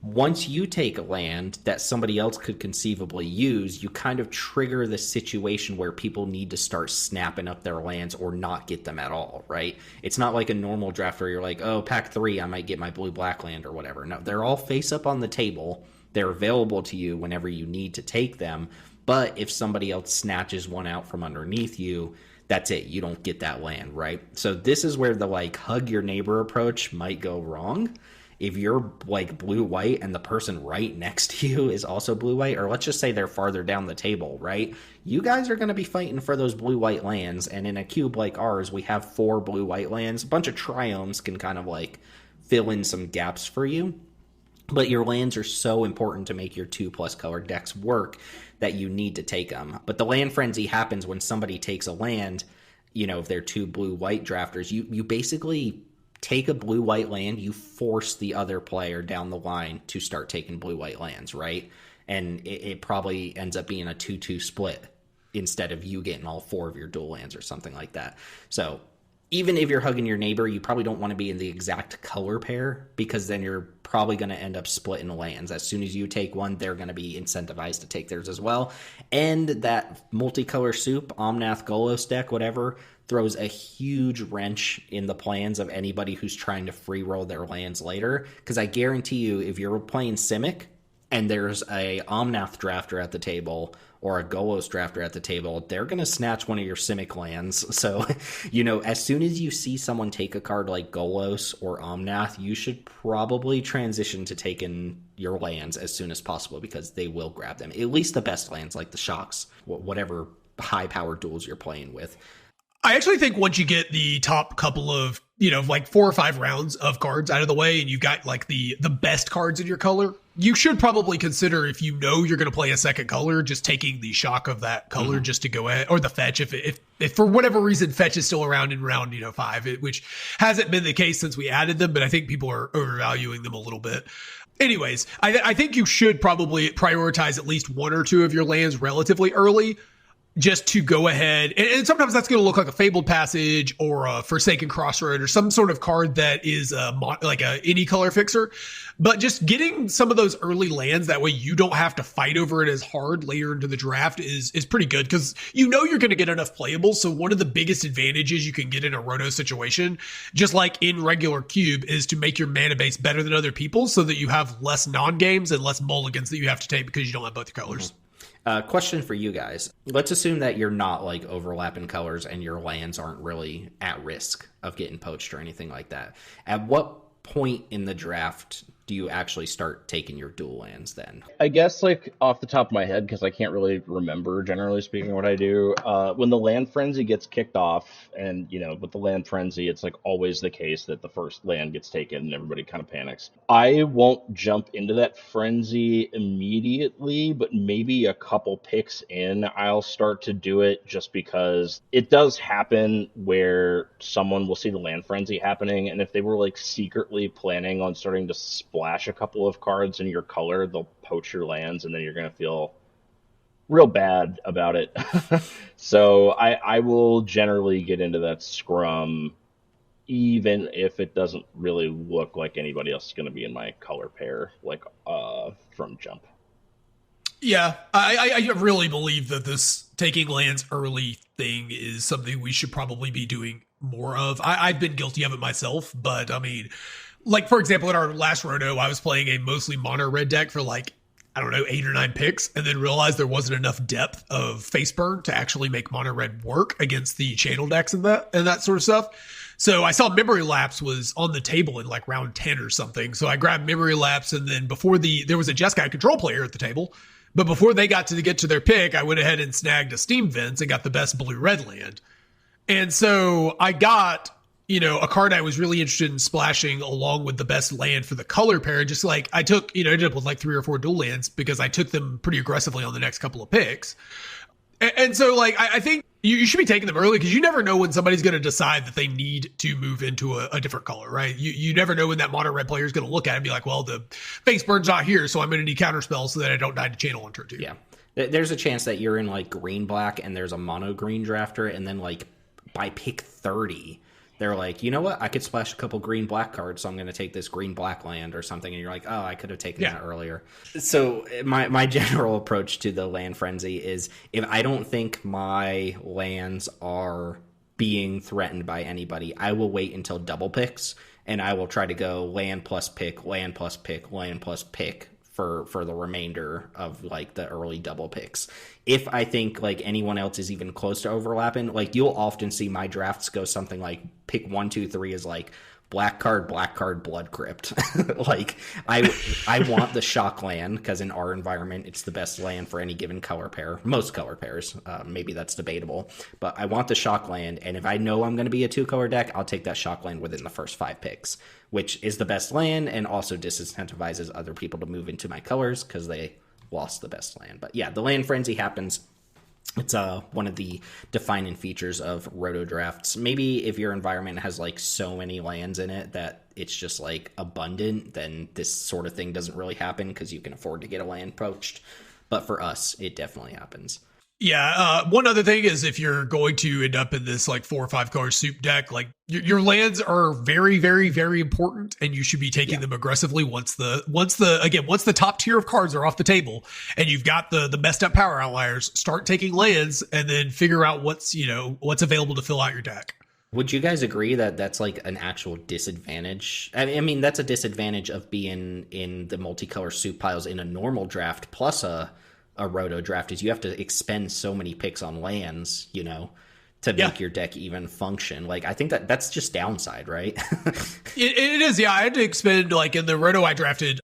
once you take a land that somebody else could conceivably use, you kind of trigger the situation where people need to start snapping up their lands or not get them at all, right? It's not like a normal draft where you're like, oh, pack 3, I might get my blue-black land or whatever. No, they're all face up on the table. They're available to you whenever you need to take them. But if somebody else snatches one out from underneath you, that's it. You don't get that land, right? So this is where the like hug your neighbor approach might go wrong. If you're like blue-white and the person right next to you is also blue-white, or let's just say they're farther down the table, right? You guys are going to be fighting for those blue-white lands. And in a cube like ours, we have 4 blue-white lands. A bunch of triomes can kind of like fill in some gaps for you. But your lands are so important to make your 2+ color decks work that you need to take them. But the land frenzy happens when somebody takes a land, you know, if they're 2 blue-white drafters, you basically take a blue-white land, you force the other player down the line to start taking blue-white lands, right? And it probably ends up being a 2-2 split instead of you getting all 4 of your dual lands or something like that. So even if you're hugging your neighbor, you probably don't want to be in the exact color pair, because then you're probably going to end up splitting the lands. As soon as you take one, they're going to be incentivized to take theirs as well. And that multicolor soup, Omnath, Golos deck, whatever, throws a huge wrench in the plans of anybody who's trying to free roll their lands later. Because I guarantee you, if you're playing Simic and there's a Omnath drafter at the table or a Golos drafter at the table, they're going to snatch one of your Simic lands. So, you know, as soon as you see someone take a card like Golos or Omnath, you should probably transition to taking your lands as soon as possible, because they will grab them. At least the best lands, like the Shocks, whatever high-powered duels you're playing with. I actually think once you get the top couple of, you know, like 4 or 5 rounds of cards out of the way and you've got like the best cards in your color, you should probably consider, if you know you're going to play a second color, just taking the shock of that color just to go ahead, or the fetch if for whatever reason fetch is still around in round 5, which hasn't been the case since we added them, but I think people are overvaluing them a little bit. Anyways, I think you should probably prioritize at least 1 or 2 of your lands relatively early, just to go ahead. And sometimes that's going to look like a Fabled Passage or a Forsaken Crossroad or some sort of card that is like any color fixer. But just getting some of those early lands, that way you don't have to fight over it as hard later into the draft, is pretty good, because you know you're going to get enough playables. So one of the biggest advantages you can get in a Roto situation, just like in regular cube, is to make your mana base better than other people's, so that you have less non-games and less mulligans that you have to take because you don't have both your colors. Question for you guys. Let's assume that you're not like overlapping colors and your lands aren't really at risk of getting poached or anything like that. At what point in the draft do you actually start taking your dual lands then? I guess, like, off the top of my head, because I can't really remember, generally speaking, what I do, when the land frenzy gets kicked off, and, with the land frenzy, it's, like, always the case that the first land gets taken and everybody kind of panics. I won't jump into that frenzy immediately, but maybe a couple picks in, I'll start to do it, just because it does happen where someone will see the land frenzy happening, and if they were, like, secretly planning on starting to splash a couple of cards in your color, they'll poach your lands, and then you're going to feel real bad about it. So I will generally get into that scrum, even if it doesn't really look like anybody else is going to be in my color pair, like from jump. Yeah, I really believe that this taking lands early thing is something we should probably be doing more of. I've been guilty of it myself, but I mean, like, for example, in our last Roto, I was playing a mostly mono red deck for, like, I don't know, 8 or 9 picks, and then realized there wasn't enough depth of face burn to actually make mono red work against the channel decks and that sort of stuff. So I saw Memory Lapse was on the table in like round 10 or something. So I grabbed Memory Lapse, and then there was a Jeskai control player at the table, but before they got to get to their pick, I went ahead and snagged a Steam Vents and got the best blue-red land. And so I got, a card I was really interested in splashing along with the best land for the color pair. Just like I took, ended up with like 3 or 4 dual lands because I took them pretty aggressively on the next couple of picks. And so, like, I think you should be taking them early, because you never know when somebody's going to decide that they need to move into a different color, right? You never know when that mono red player is going to look at it and be like, well, the face burn's not here, so I'm going to need counter spells so that I don't die to channel on turn 2. Yeah. There's a chance that you're in like green black and there's a mono green drafter, and then like by pick 30, they're like, you know what? I could splash a couple green black cards, so I'm going to take this green black land or something. And you're like, oh, I could have taken that earlier. So my general approach to the land frenzy is, if I don't think my lands are being threatened by anybody, I will wait until double picks, and I will try to go land plus pick, land plus pick, land plus pick for the remainder of like the early double picks. If I think like anyone else is even close to overlapping, like you'll often see my drafts go something like pick 1, 2, 3 is like black card, blood crypt. Like I want the shock land, because in our environment it's the best land for any given color pair. Most color pairs, maybe that's debatable, but I want the shock land, and if I know I'm going to be a 2-color deck, I'll take that shock land within the first 5 picks, which is the best land and also disincentivizes other people to move into my colors because they lost the best land. But yeah, the land frenzy happens. It's one of the defining features of roto drafts. Maybe if your environment has like so many lands in it that it's just like abundant, then this sort of thing doesn't really happen because you can afford to get a land poached. But for us, it definitely happens. Yeah, one other thing is, if you're going to end up in this like 4 or 5 color soup deck, like your lands are very, very, very important, and you should be taking them aggressively once the top tier of cards are off the table and you've got the messed up power outliers. Start taking lands and then figure out what's available to fill out your deck. Would you guys agree that that's like an actual disadvantage? I mean, that's a disadvantage of being in the multicolor soup piles in a normal draft plus a roto draft, is you have to expend so many picks on lands, to make your deck even function. Like, I think that's just downside, right? It is. Yeah, I had to expend, like, in the roto I drafted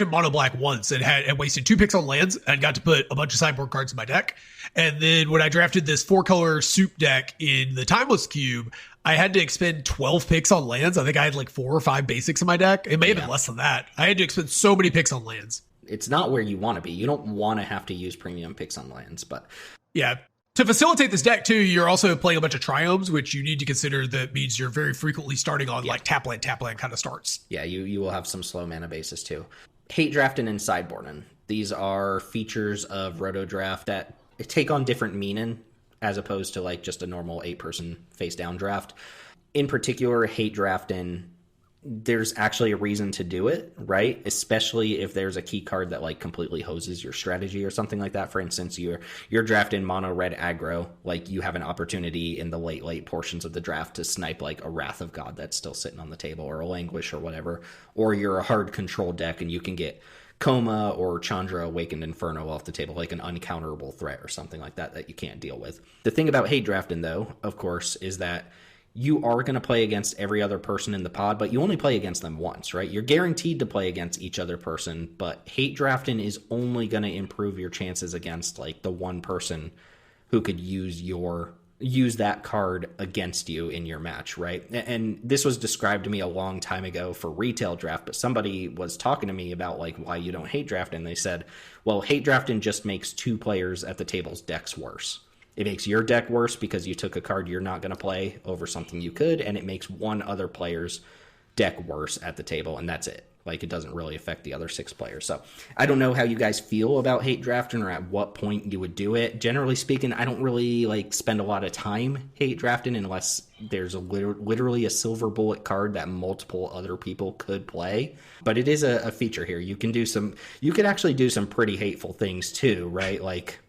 mono black once and had wasted 2 picks on lands and got to put a bunch of sideboard cards in my deck. And then when I drafted this 4-color soup deck in the Timeless Cube, I had to expend 12 picks on lands. I think I had like 4 or 5 basics in my deck. It may have been less than that. I had to expend so many picks on lands. It's not where you want to be. You don't want to have to use premium picks on lands, but yeah. To facilitate this deck too, you're also playing a bunch of triomes, which you need to consider. That means you're very frequently starting on like tap land kind of starts. Yeah, you will have some slow mana bases too. Hate drafting and sideboarding. These are features of roto draft that take on different meaning as opposed to like just a normal 8-person face down draft. In particular, hate drafting, there's actually a reason to do it, right? Especially if there's a key card that like completely hoses your strategy or something like that. For instance, you're drafting mono red aggro, like you have an opportunity in the late portions of the draft to snipe like a Wrath of God that's still sitting on the table, or a Languish or whatever. Or you're a hard control deck and you can get Coma or Chandra Awakened Inferno off the table, like an uncounterable threat or something like that you can't deal with. The thing about hate drafting, though, of course, is that you are going to play against every other person in the pod, but you only play against them once, right? You're guaranteed to play against each other person, but hate drafting is only going to improve your chances against like the one person who could use that card against you in your match, right? And this was described to me a long time ago for retail draft, but somebody was talking to me about like why you don't hate draft, and they said, well, hate drafting just makes two players at the table's decks worse. It makes your deck worse because you took a card you're not going to play over something you could, and it makes one other player's deck worse at the table, and that's it. Like, it doesn't really affect the other 6 players. So I don't know how you guys feel about hate drafting or at what point you would do it. Generally speaking, I don't really like spend a lot of time hate drafting unless there's literally a silver bullet card that multiple other people could play. But it is a feature here. You could actually do some pretty hateful things too, right? Like,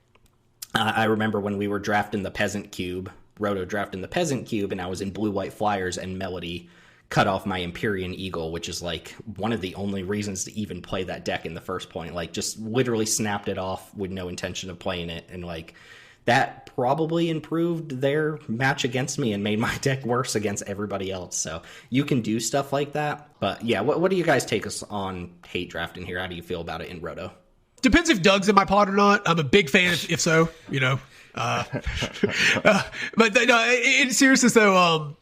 I remember when we were drafting the Peasant Cube, Roto drafting the Peasant Cube, and I was in Blue-White Flyers, and Melody cut off my Empyrean Eagle, which is like one of the only reasons to even play that deck in the first point. Like, just literally snapped it off with no intention of playing it, and like that probably improved their match against me and made my deck worse against everybody else. So you can do stuff like that. But yeah, what do you guys take us on hate drafting here? How do you feel about it in Roto? Depends if Doug's in my pod or not. I'm a big fan if so, you know. But no, in seriousness though,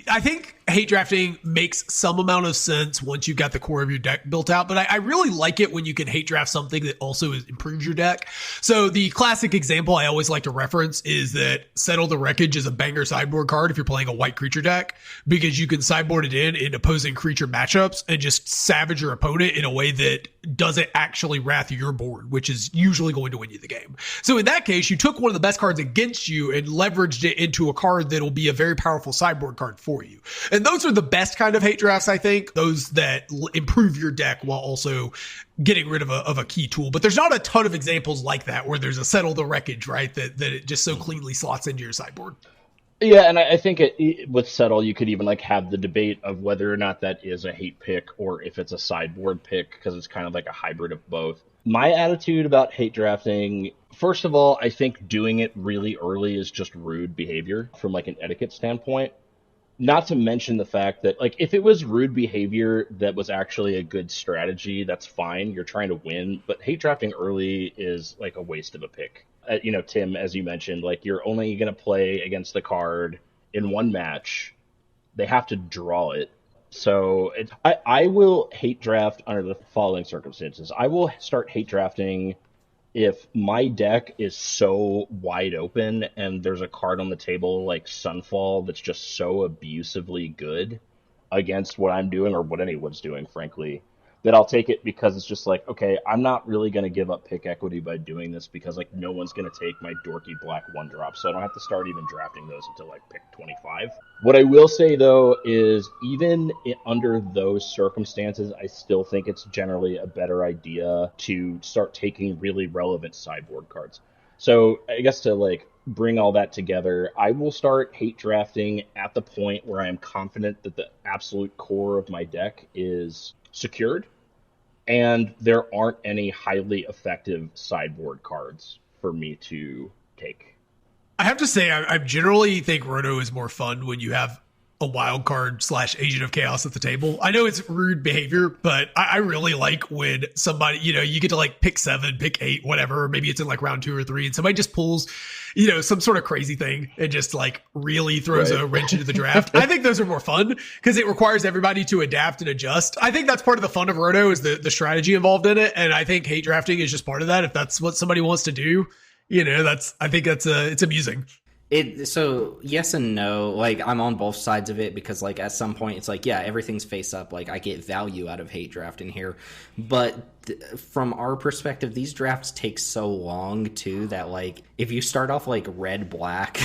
I think hate drafting makes some amount of sense once you've got the core of your deck built out, but I really like it when you can hate draft something that also improves your deck. So the classic example I always like to reference is that Settle the Wreckage is a banger sideboard card if you're playing a white creature deck, because you can sideboard it in opposing creature matchups and just savage your opponent in a way that doesn't actually wrath your board, which is usually going to win you the game. So in that case, you took one of the best cards against you and leveraged it into a card that'll be a very powerful sideboard card for you. And those are the best kind of hate drafts, I think, those that improve your deck while also getting rid of a key tool. But there's not a ton of examples like that where there's a Settle the Wreckage, right? That it just so cleanly slots into your sideboard. Yeah, and I think with Settle, you could even like have the debate of whether or not that is a hate pick or if it's a sideboard pick, because it's kind of like a hybrid of both. My attitude about hate drafting, first of all, I think doing it really early is just rude behavior from like an etiquette standpoint. Not to mention the fact that, like, if it was rude behavior that was actually a good strategy, that's fine. You're trying to win. But hate drafting early is, like, a waste of a pick. Tim, as you mentioned, like, you're only going to play against the card in one match. They have to draw it. So I will hate draft under the following circumstances. I will start hate drafting if my deck is so wide open and there's a card on the table like Sunfall that's just so abusively good against what I'm doing or what anyone's doing, frankly, that I'll take it because it's just like, okay, I'm not really going to give up pick equity by doing this because like no one's going to take my dorky black 1-drop, so I don't have to start even drafting those until like pick 25. What I will say though is even under those circumstances, I still think it's generally a better idea to start taking really relevant sideboard cards. So I guess to like bring all that together, I will start hate drafting at the point where I am confident that the absolute core of my deck is secured and there aren't any highly effective sideboard cards for me to take. I have to say, I generally think Roto is more fun when you have a wild card / agent of chaos at the table. I know it's rude behavior, but I really like when somebody, you get to like pick 7, pick 8, whatever. Maybe it's in like round 2 or 3 and somebody just pulls, some sort of crazy thing and just like really throws a wrench into the draft. I think those are more fun because it requires everybody to adapt and adjust. I think that's part of the fun of Roto is the strategy involved in it. And I think hate drafting is just part of that. If that's what somebody wants to do, I think it's amusing. So yes and no. Like, I'm on both sides of it because like at some point it's like, yeah, everything's face up. Like, I get value out of hate drafting here, but from our perspective, these drafts take so long too that like if you start off like red black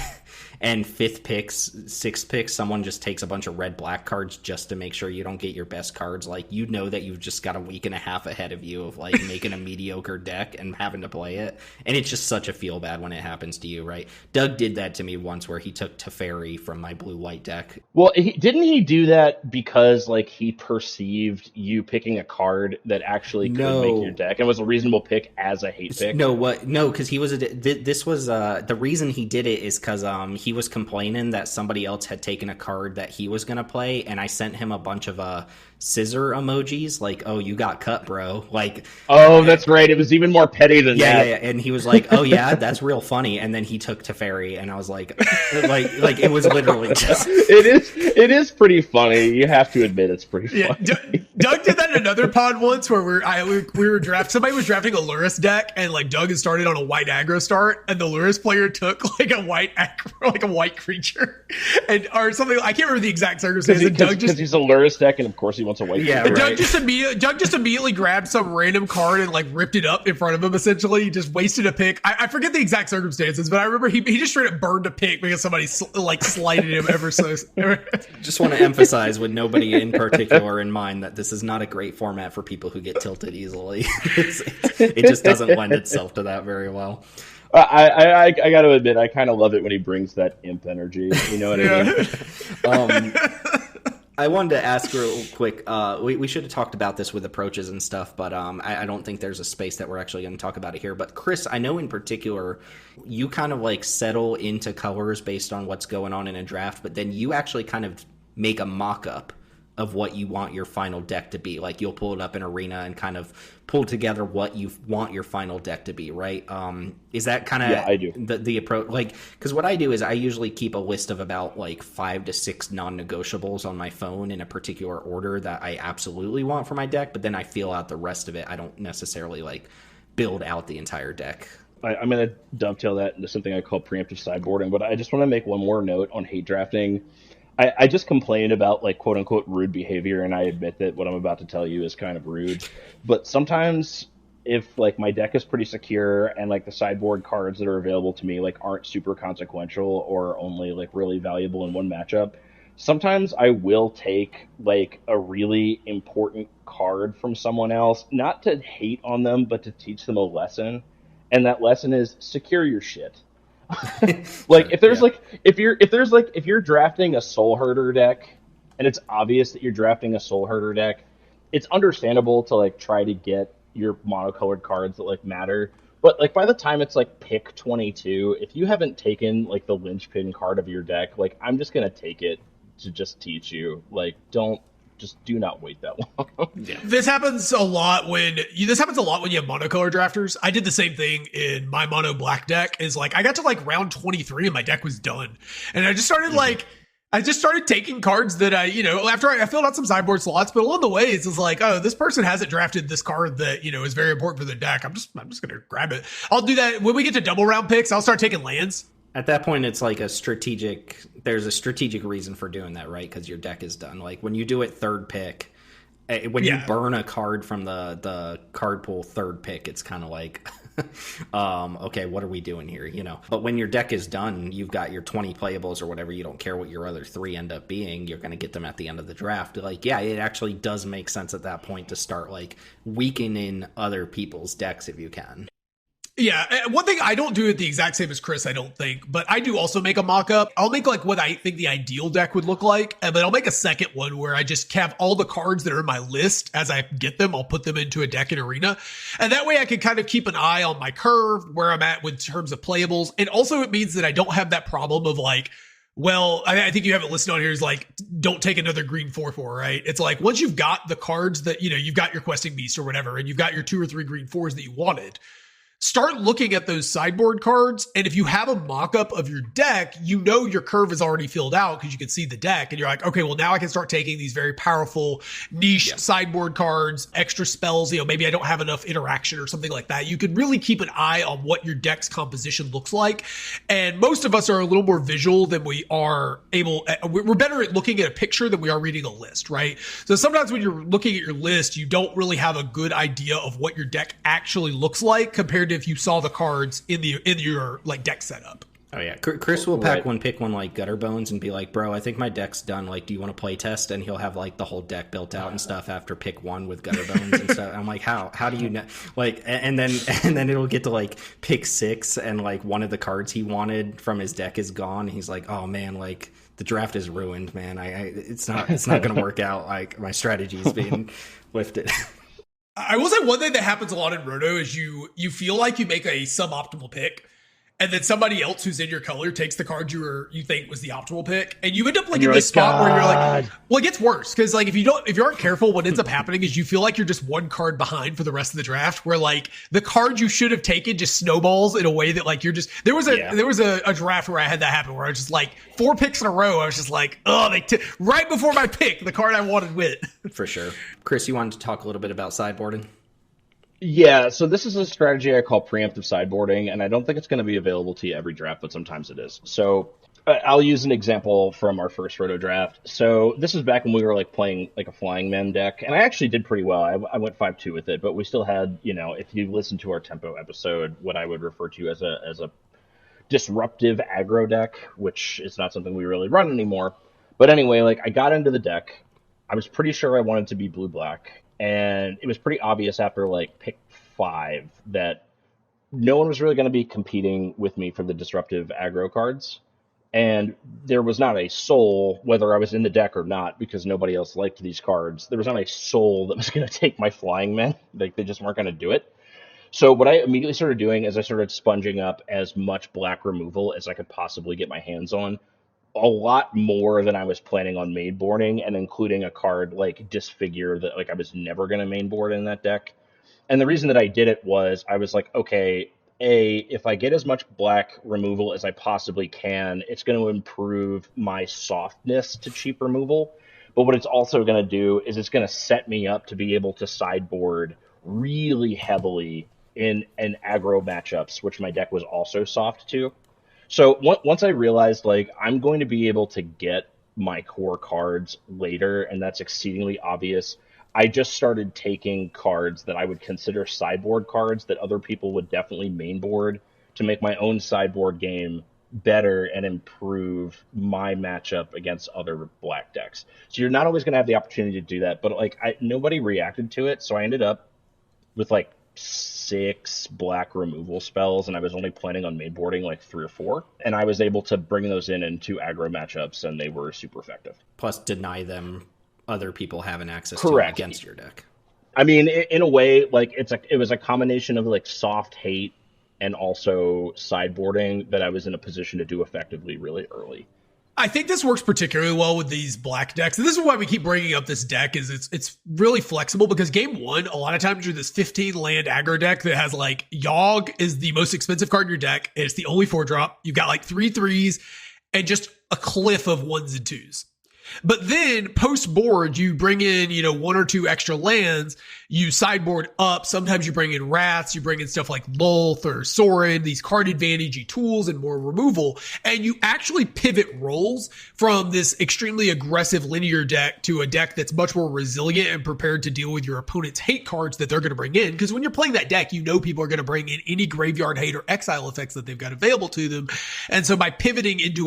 and 5th picks, 6th picks, someone just takes a bunch of red black cards just to make sure you don't get your best cards, like that you've just got a week and a half ahead of you of like making a mediocre deck and having to play it, and it's just such a feel bad when it happens to you, right? Doug did that to me once where he took Teferi from my blue-white deck. Well, didn't he do that because like he perceived you picking a card that actually could make your deck and was a reasonable pick as a hate pick? No, because he was this was the reason he did it is because he was complaining that somebody else had taken a card that he was going to play, and I sent him a bunch of scissor emojis, like, oh, you got cut, bro. Like, oh, that's right. It was even more petty than that. Yeah. And he was like, oh, yeah, that's real funny. And then he took Teferi, and I was like, like it was literally just... It is pretty funny. You have to admit it's pretty funny. Doug did that in another pod once where we were somebody was drafting a Lurrus deck, and like Doug had started on a white aggro start, and the Lurrus player took like a white aggro, like a white creature, or something. I can't remember the exact circumstances. Because he's a Lurrus deck, and of course he wants a white. Yeah, creature. right. Doug just immediately grabbed some random card and like ripped it up in front of him. Essentially, he just wasted a pick. I forget the exact circumstances, but I remember he just straight up burned a pick because somebody slighted him ever so. Just want to emphasize, with nobody in particular in mind, that this is not a great format for people who get tilted easily. It just doesn't lend itself to that very well. I got to admit, I kind of love it when he brings that imp energy. You know what I mean? I wanted to ask real quick. We should have talked about this with approaches and stuff, but I don't think there's a space that we're actually going to talk about it here. But Chris, I know in particular, you kind of like settle into colors based on what's going on in a draft, but then you actually kind of make a mock-up of what you want your final deck to be. Like, you'll pull it up in Arena and kind of pull together what you want your final deck to be, right? Is that kind of I do. the approach? Like, because what I do is I usually keep a list of about like 5 to 6 non-negotiables on my phone in a particular order that I absolutely want for my deck, but then I feel out the rest of it. I don't necessarily like build out the entire deck. I'm going to dovetail that into something I call preemptive sideboarding, but I just want to make one more note on hate drafting. I just complained about like quote unquote rude behavior, and I admit that what I'm about to tell you is kind of rude. But sometimes if like my deck is pretty secure and like the sideboard cards that are available to me like aren't super consequential or only like really valuable in one matchup, sometimes I will take like a really important card from someone else, not to hate on them, but to teach them a lesson. And that lesson is secure your shit. Like if you're drafting a soul herder deck and it's obvious that you're drafting a soul herder deck, it's understandable to like try to get your monocolored cards that like matter. But like by the time it's like pick 22, if you haven't taken like the linchpin card of your deck, like I'm just gonna take it to just teach you. Like do not wait that long. Yeah. This happens a lot when you have monocolor drafters. I did the same thing in my mono black deck. Is like I got to like round 23 and my deck was done, and I just started taking cards that after I filled out some sideboard slots, but along the way it's like, oh, this person hasn't drafted this card that is very important for their deck. I'm just gonna grab it. I'll do that when we get to double round picks. I'll start taking lands. At that point, it's like there's a strategic reason for doing that, right? Because your deck is done. Like when you do it third pick, when you burn a card from the card pool third pick, it's kind of like, okay, what are we doing here? But when your deck is done, you've got your 20 playables or whatever. You don't care what your other 3 end up being. You're going to get them at the end of the draft. Like, yeah, it actually does make sense at that point to start like weakening other people's decks if you can. Yeah, one thing I don't do it the exact same as Chris, I don't think, but I do also make a mock-up. I'll make like what I think the ideal deck would look like, and then I'll make a second one where I just have all the cards that are in my list as I get them. I'll put them into a deck in Arena, and that way I can kind of keep an eye on my curve, where I'm at with terms of playables, and also it means that I don't have that problem of like, well, I think you have it listed on here is like, don't take another green 4/4, right? It's like once you've got the cards that, you've got your Questing Beast or whatever, and you've got your 2 or 3 green 4s that you wanted, start looking at those sideboard cards, and if you have a mock-up of your deck, your curve is already filled out because you can see the deck, and you're like, okay, well now I can start taking these very powerful niche sideboard cards, extra spells, maybe I don't have enough interaction or something like that. You can really keep an eye on what your deck's composition looks like, and most of us are a little more visual than we are we're better at looking at a picture than we are reading a list, right? So sometimes when you're looking at your list, you don't really have a good idea of what your deck actually looks like compared to if you saw the cards in your like deck setup. Oh yeah, Chris will pick one like Gutter Bones and be like, bro, I think my deck's done. Like, do you want to play test? And he'll have like the whole deck built out and stuff after pick 1 with Gutter Bones and stuff. I'm like, how do you know? Like, and then it'll get to like pick 6 and like one of the cards he wanted from his deck is gone. And he's like, oh man, like the draft is ruined, man. It's not going to work out. Like my strategy is being lifted. I will say one thing that happens a lot in Roto is you feel like you make a suboptimal pick, and then somebody else who's in your color takes the card you think was the optimal pick, and you end up like in you're this like, spot where you're like, God. well, it gets worse because like if you aren't careful, what ends up happening is you feel like you're just one card behind for the rest of the draft, where like the card you should have taken just snowballs in a way that like you're just there was a draft where I had that happen where I was just like 4 picks in a row. I was just like, oh, right before my pick, the card I wanted went. For sure. Chris, you wanted to talk a little bit about sideboarding? Yeah, so this is a strategy I call preemptive sideboarding, and I don't think it's going to be available to you every draft, but sometimes it is. So I'll use an example from our first Roto draft. So this is back when we were like playing like a Flying Men deck, and I actually did pretty well. I went 5-2 with it, but we still had, if you listen to our Tempo episode, what I would refer to as a disruptive aggro deck, which is not something we really run anymore. But anyway, like I got into the deck. I was pretty sure I wanted to be blue-black. And it was pretty obvious after like pick 5 that no one was really going to be competing with me for the disruptive aggro cards. And there was not a soul, whether I was in the deck or not, because nobody else liked these cards. There was not a soul that was going to take my Flying Men. Like they just weren't going to do it. So what I immediately started doing is I started sponging up as much black removal as I could possibly get my hands on. A lot more than I was planning on mainboarding, and including a card like Disfigure that like I was never going to mainboard in that deck. And the reason that I did it was I was like, okay, if I get as much black removal as I possibly can, it's going to improve my softness to cheap removal. But what it's also going to do is it's going to set me up to be able to sideboard really heavily in aggro matchups, which my deck was also soft to. So once I realized, like, I'm going to be able to get my core cards later, and that's exceedingly obvious, I just started taking cards that I would consider sideboard cards that other people would definitely mainboard to make my own sideboard game better and improve my matchup against other black decks. So you're not always going to have the opportunity to do that, but, like, nobody reacted to it, so I ended up with, like, 6 black removal spells, and I was only planning on mainboarding like 3 or 4, and I was able to bring those in 2 aggro matchups, and they were super effective. Plus deny them other people having access Correct. to against your deck. I mean, in a way, like it was a combination of like soft hate and also sideboarding that I was in a position to do effectively really early. I think this works particularly well with these black decks. And this is why we keep bringing up this deck is it's really flexible because game 1, a lot of times you're this 15 land aggro deck that has like Yogg is the most expensive card in your deck. And it's the only 4-drop. You've got like 3 3s and just a cliff of 1s and 2s. But then post board, you bring in, 1 or 2 extra lands, you sideboard up. Sometimes you bring in Wraths, you bring in stuff like Lolth or Sorin, these card advantage tools and more removal. And you actually pivot roles from this extremely aggressive linear deck to a deck that's much more resilient and prepared to deal with your opponent's hate cards that they're going to bring in. Because when you're playing that deck, people are going to bring in any graveyard hate or exile effects that they've got available to them. And so by pivoting into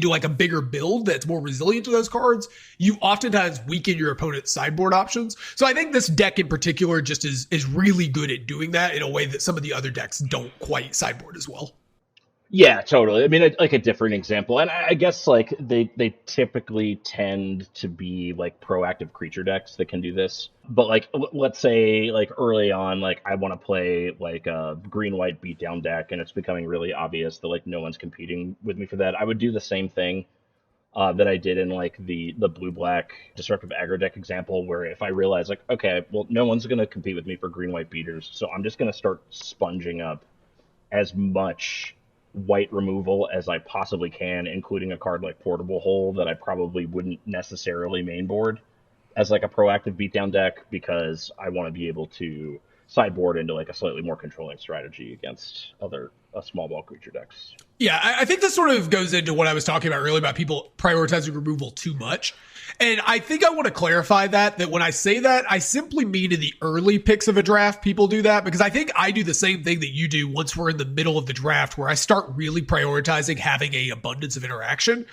like a bigger build that's more resilient to those cards, you oftentimes weaken your opponent's sideboard options. So I think this deck in particular just is really good at doing that in a way that some of the other decks don't quite sideboard as well. Yeah, totally. I mean, like a different example, and I guess like they typically tend to be like proactive creature decks that can do this. But like, let's say like early on, like I want to play like a green-white beatdown deck, and it's becoming really obvious that like no one's competing with me for that. I would do the same thing that I did in like the blue-black disruptive aggro deck example, where if I realize like, okay, well, no one's going to compete with me for green-white beaters, so I'm just going to start sponging up as much white removal as I possibly can, including a card like Portable Hole that I probably wouldn't necessarily mainboard as like a proactive beatdown deck, because I want to be able to sideboard into like a slightly more controlling strategy against other small ball creature decks. Yeah, I think this sort of goes into what I was talking about earlier about people prioritizing removal too much. And I think I want to clarify that when I say that, I simply mean in the early picks of a draft, people do that, because I think I do the same thing that you do once we're in the middle of the draft, where I start really prioritizing having a abundance of interaction.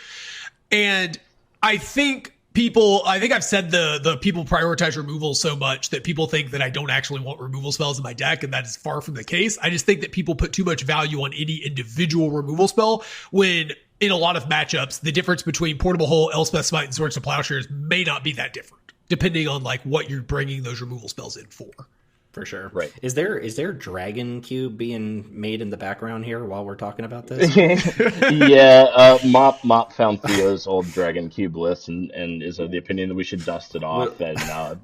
And I think I've said the people prioritize removal so much that people think that I don't actually want removal spells in my deck, and that is far from the case. I just think that people put too much value on any individual removal spell when in a lot of matchups, the difference between Portable Hole, Elspeth Smite, and Swords to Plowshares may not be that different, depending on like what you're bringing those removal spells in for. For sure. Right. Is there Dragon Cube being made in the background here while we're talking about this? Yeah, Mop found Theo's old Dragon Cube list and is of the opinion that we should dust it off, and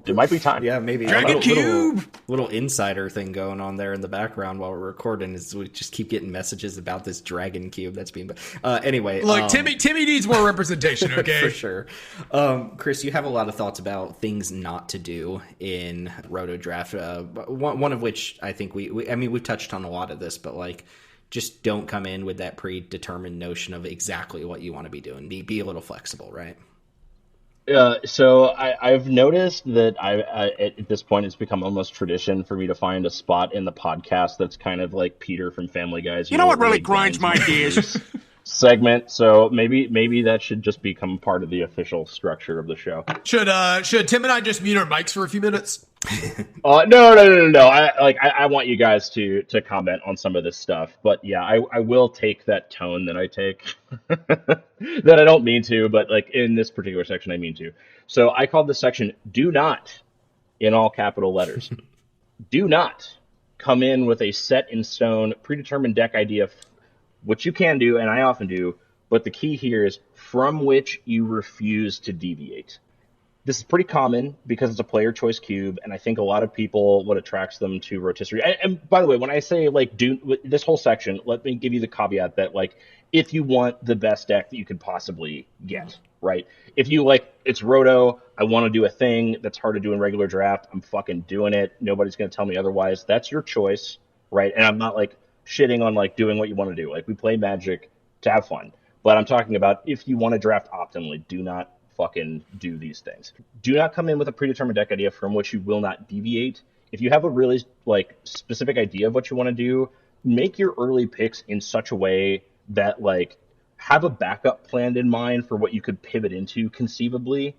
it might be time. Yeah, maybe. Dragon Cube! Little insider thing going on there in the background while we're recording is we just keep getting messages about this Dragon Cube that's being... anyway. Look, Timmy needs more representation, okay? For sure. Chris, you have a lot of thoughts about things not to do in Roto Draft. One of which I think we've touched on a lot of this, but like, just don't come in with that predetermined notion of exactly what you want to be doing. Be a little flexible, right? So I've noticed that at this point it's become almost tradition for me to find a spot in the podcast that's kind of like Peter from Family Guy's. You know what really grinds my gears? Segment. So maybe that should just become part of the official structure of the show. Should Tim and I just mute our mics for a few minutes? No. I want you guys to comment on some of this stuff, but yeah, I will take that tone that I take that I don't mean to, but like in this particular section, I mean to. So I called this section "Do Not" in all capital letters. Do not come in with a set in stone predetermined deck idea, which you can do, and I often do, but the key here is from which you refuse to deviate. This is pretty common because it's a player choice cube, and I think a lot of people, what attracts them to Rotisserie. And by the way, when I say like do this whole section, let me give you the caveat that like if you want the best deck that you could possibly get, right? If you like it's Roto, I want to do a thing that's hard to do in regular draft, I'm fucking doing it. Nobody's going to tell me otherwise. That's your choice, right? And I'm not like shitting on like doing what you want to do. Like we play Magic to have fun, but I'm talking about if you want to draft optimally, do not fucking do these things. Do not come in with a predetermined deck idea from which you will not deviate. If you have a really like specific idea of what you want to do, make your early picks in such a way that like have a backup planned in mind for what you could pivot into conceivably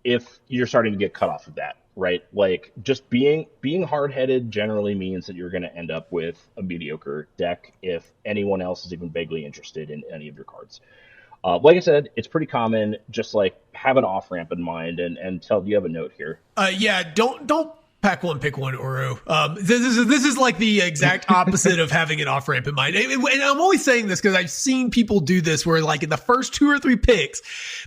if you're starting to get cut off of that, right? Like just being hard-headed generally means that you're going to end up with a mediocre deck if anyone else is even vaguely interested in any of your cards. Like I said, it's pretty common. Just like have an off ramp in mind, and Teld, you have a note here. Yeah, don't pack one, pick one, Oro. This is like the exact opposite of having an off ramp in mind. And I'm only saying this because I've seen people do this, where like in the first 2 or 3 picks,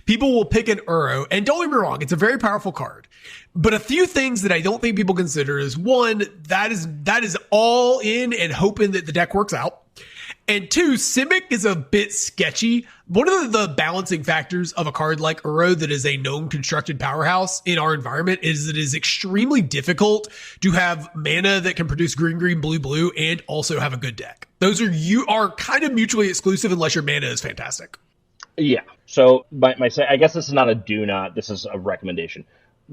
people will pick an Uro. And don't get me wrong, it's a very powerful card. But a few things that I don't think people consider is one, that is all in and hoping that the deck works out. And 2, Simic is a bit sketchy. One of the balancing factors of a card like Uro that is a known constructed powerhouse in our environment is it is extremely difficult to have mana that can produce green, blue, blue, and also have a good deck. Those are kind of mutually exclusive unless your mana is fantastic. Yeah. So I guess this is not a do not, this is a recommendation.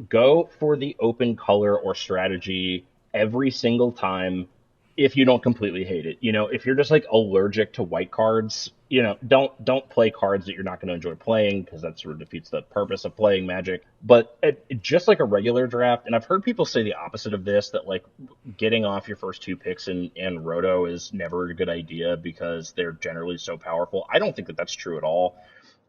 Go for the open color or strategy every single time. If you don't completely hate it, if you're just like allergic to white cards, don't play cards that you're not going to enjoy playing, because that sort of defeats the purpose of playing Magic. But just like a regular draft, and I've heard people say the opposite of this, that like getting off your first 2 picks in Roto is never a good idea because they're generally so powerful. I don't think that that's true at all.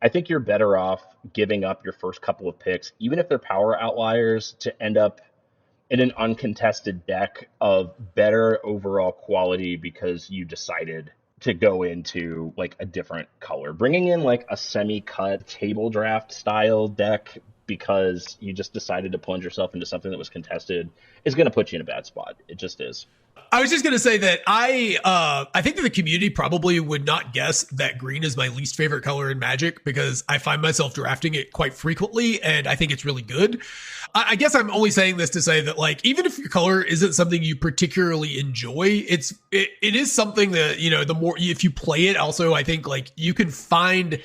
I think you're better off giving up your first couple of picks, even if they're power outliers, to end up in an uncontested deck of better overall quality because you decided to go into like a different color. Bringing in like a semi-cut table draft style deck because you just decided to plunge yourself into something that was contested is going to put you in a bad spot. It just is. I was just going to say that I think that the community probably would not guess that green is my least favorite color in Magic, because I find myself drafting it quite frequently and I think it's really good. I guess I'm only saying this to say that like, even if your color isn't something you particularly enjoy, it is something that, the more, if you play it also, I think like you can find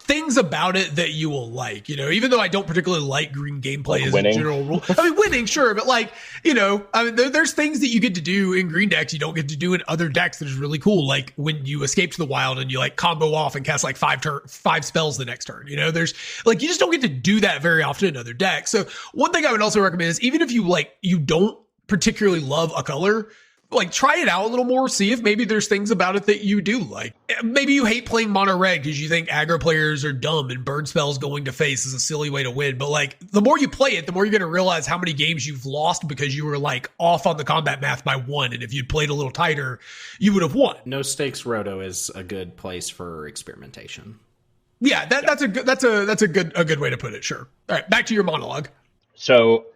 things about it that you will like, even though I don't particularly like green gameplay like as winning. a general rule. I mean, winning, sure, but like, there's things that you get to do in green decks you don't get to do in other decks that is really cool. Like when you escape to the wild and you like combo off and cast like 5 spells the next turn, there's like, you just don't get to do that very often in other decks. So one thing I would also recommend is even if you don't particularly love a color, like try it out a little more, see if maybe there's things about it that you do like. Maybe you hate playing mono red because you think aggro players are dumb and burn spells going to face is a silly way to win. But like the more you play it, the more you're going to realize how many games you've lost because you were like off on the combat math by 1. And if you'd played a little tighter, you would have won. No stakes roto is a good place for experimentation. Yeah, that's a good way to put it. Sure. All right, back to your monologue. So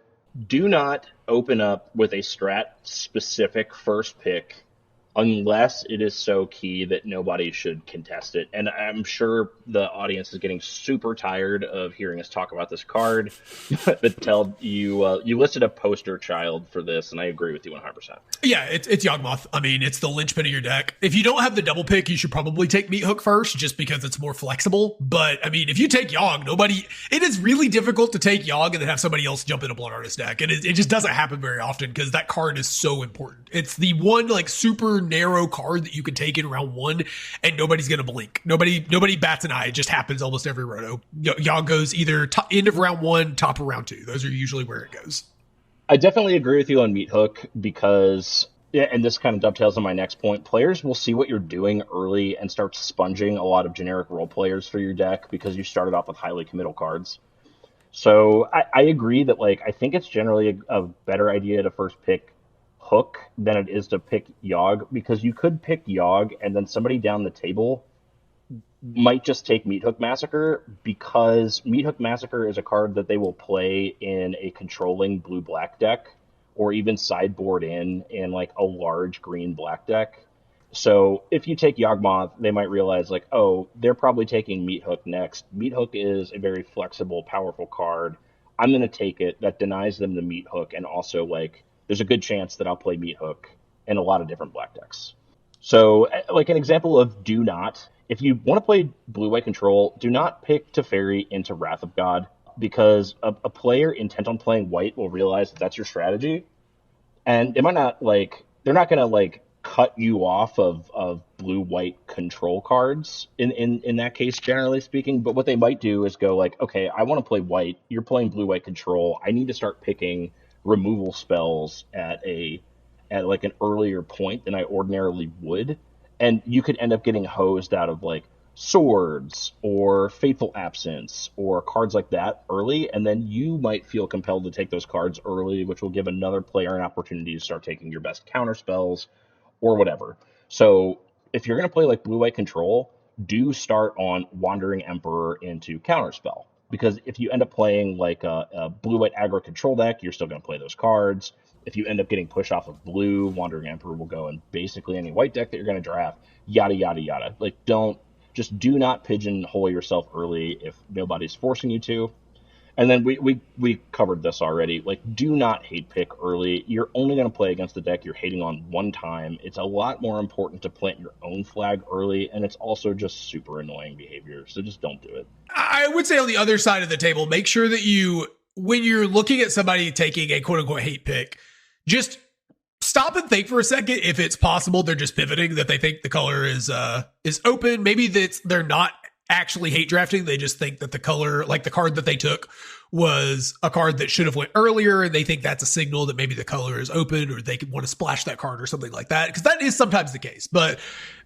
do not open up with a strat specific first pick unless it is so key that nobody should contest it. And I'm sure the audience is getting super tired of hearing us talk about this card. But Teld, you listed a poster child for this, and I agree with you 100%. Yeah, it's Yawgmoth. I mean, it's the linchpin of your deck. If you don't have the double pick, you should probably take Meat Hook first, just because it's more flexible. But I mean, if you take Yawg, it is really difficult to take Yawg and then have somebody else jump in a Blood Artist deck. And it just doesn't happen very often because that card is so important. It's the one like super narrow card that you can take in round 1 and nobody's going to blink. Nobody bats an eye. It just happens almost every roto. Yawg goes either end of round 1, top of round 2. Those are usually where it goes. I definitely agree with you on Meat Hook because, and this kind of dovetails on my next point, players will see what you're doing early and start sponging a lot of generic role players for your deck because you started off with highly committal cards. So I agree that like I think it's generally a better idea to first pick Hook than it is to pick Yawg, because you could pick Yawg and then somebody down the table might just take Meat Hook Massacre, because Meat Hook Massacre is a card that they will play in a controlling blue-black deck or even sideboard in like a large green-black deck. So if you take Yawgmoth, they might realize like, oh, they're probably taking Meat Hook next. Meat Hook is a very flexible, powerful card. I'm going to take it. That denies them the Meat Hook, and also like there's a good chance that I'll play Meat Hook in a lot of different black decks. So, like an example of do not, if you want to play blue-white control, do not pick Teferi into Wrath of God, because a player intent on playing white will realize that that's your strategy, and they might not like, they're not going to like cut you off of blue-white control cards in that case, generally speaking. But what they might do is go like, okay, I want to play white. You're playing blue-white control. I need to start picking removal spells at like an earlier point than I ordinarily would, and you could end up getting hosed out of like Swords or Fateful Absence or cards like that early, and then you might feel compelled to take those cards early, which will give another player an opportunity to start taking your best counter spells or whatever. So if you're going to play like blue-white control, do start on Wandering Emperor into counterspell. Because if you end up playing like a blue-white aggro control deck, you're still going to play those cards. If you end up getting pushed off of blue, Wandering Emperor will go in basically any white deck that you're going to draft, yada, yada, yada. Like, do not pigeonhole yourself early if nobody's forcing you to. And then we covered this already. Like, do not hate pick early. You're only going to play against the deck you're hating on one time. It's a lot more important to plant your own flag early, and it's also just super annoying behavior. So just don't do it. I would say on the other side of the table, make sure that when you're looking at somebody taking a quote unquote hate pick, just stop and think for a second if it's possible they're just pivoting, that they think the color is open. Maybe they're not actually hate drafting. They just think that the color, like the card that they took, was a card that should have went earlier, and they think that's a signal that maybe the color is open, or they could want to splash that card or something like that, because that is sometimes the case. But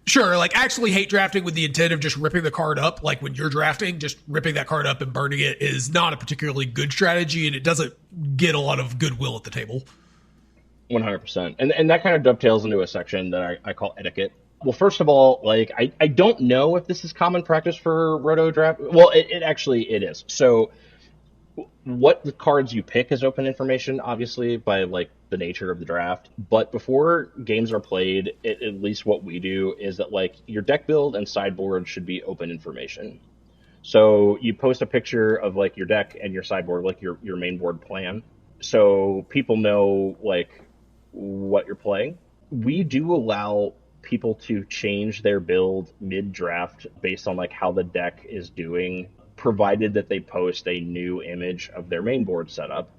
sure, like actually hate drafting with the intent of just ripping the card up, like when you're drafting, just ripping that card up and burning it is not a particularly good strategy, and it doesn't get a lot of goodwill at the table. 100%. And that kind of dovetails into a section that I call etiquette. Well, first of all, like I don't know if this is common practice for roto draft. Well, it actually is. So what the cards you pick is open information, obviously, by like the nature of the draft. But before games are played, at least what we do is that like your deck build and sideboard should be open information. So you post a picture of like your deck and your sideboard, like your main board plan, so people know like what you're playing. We do allow people to change their build mid-draft based on like how the deck is doing, provided that they post a new image of their main board setup.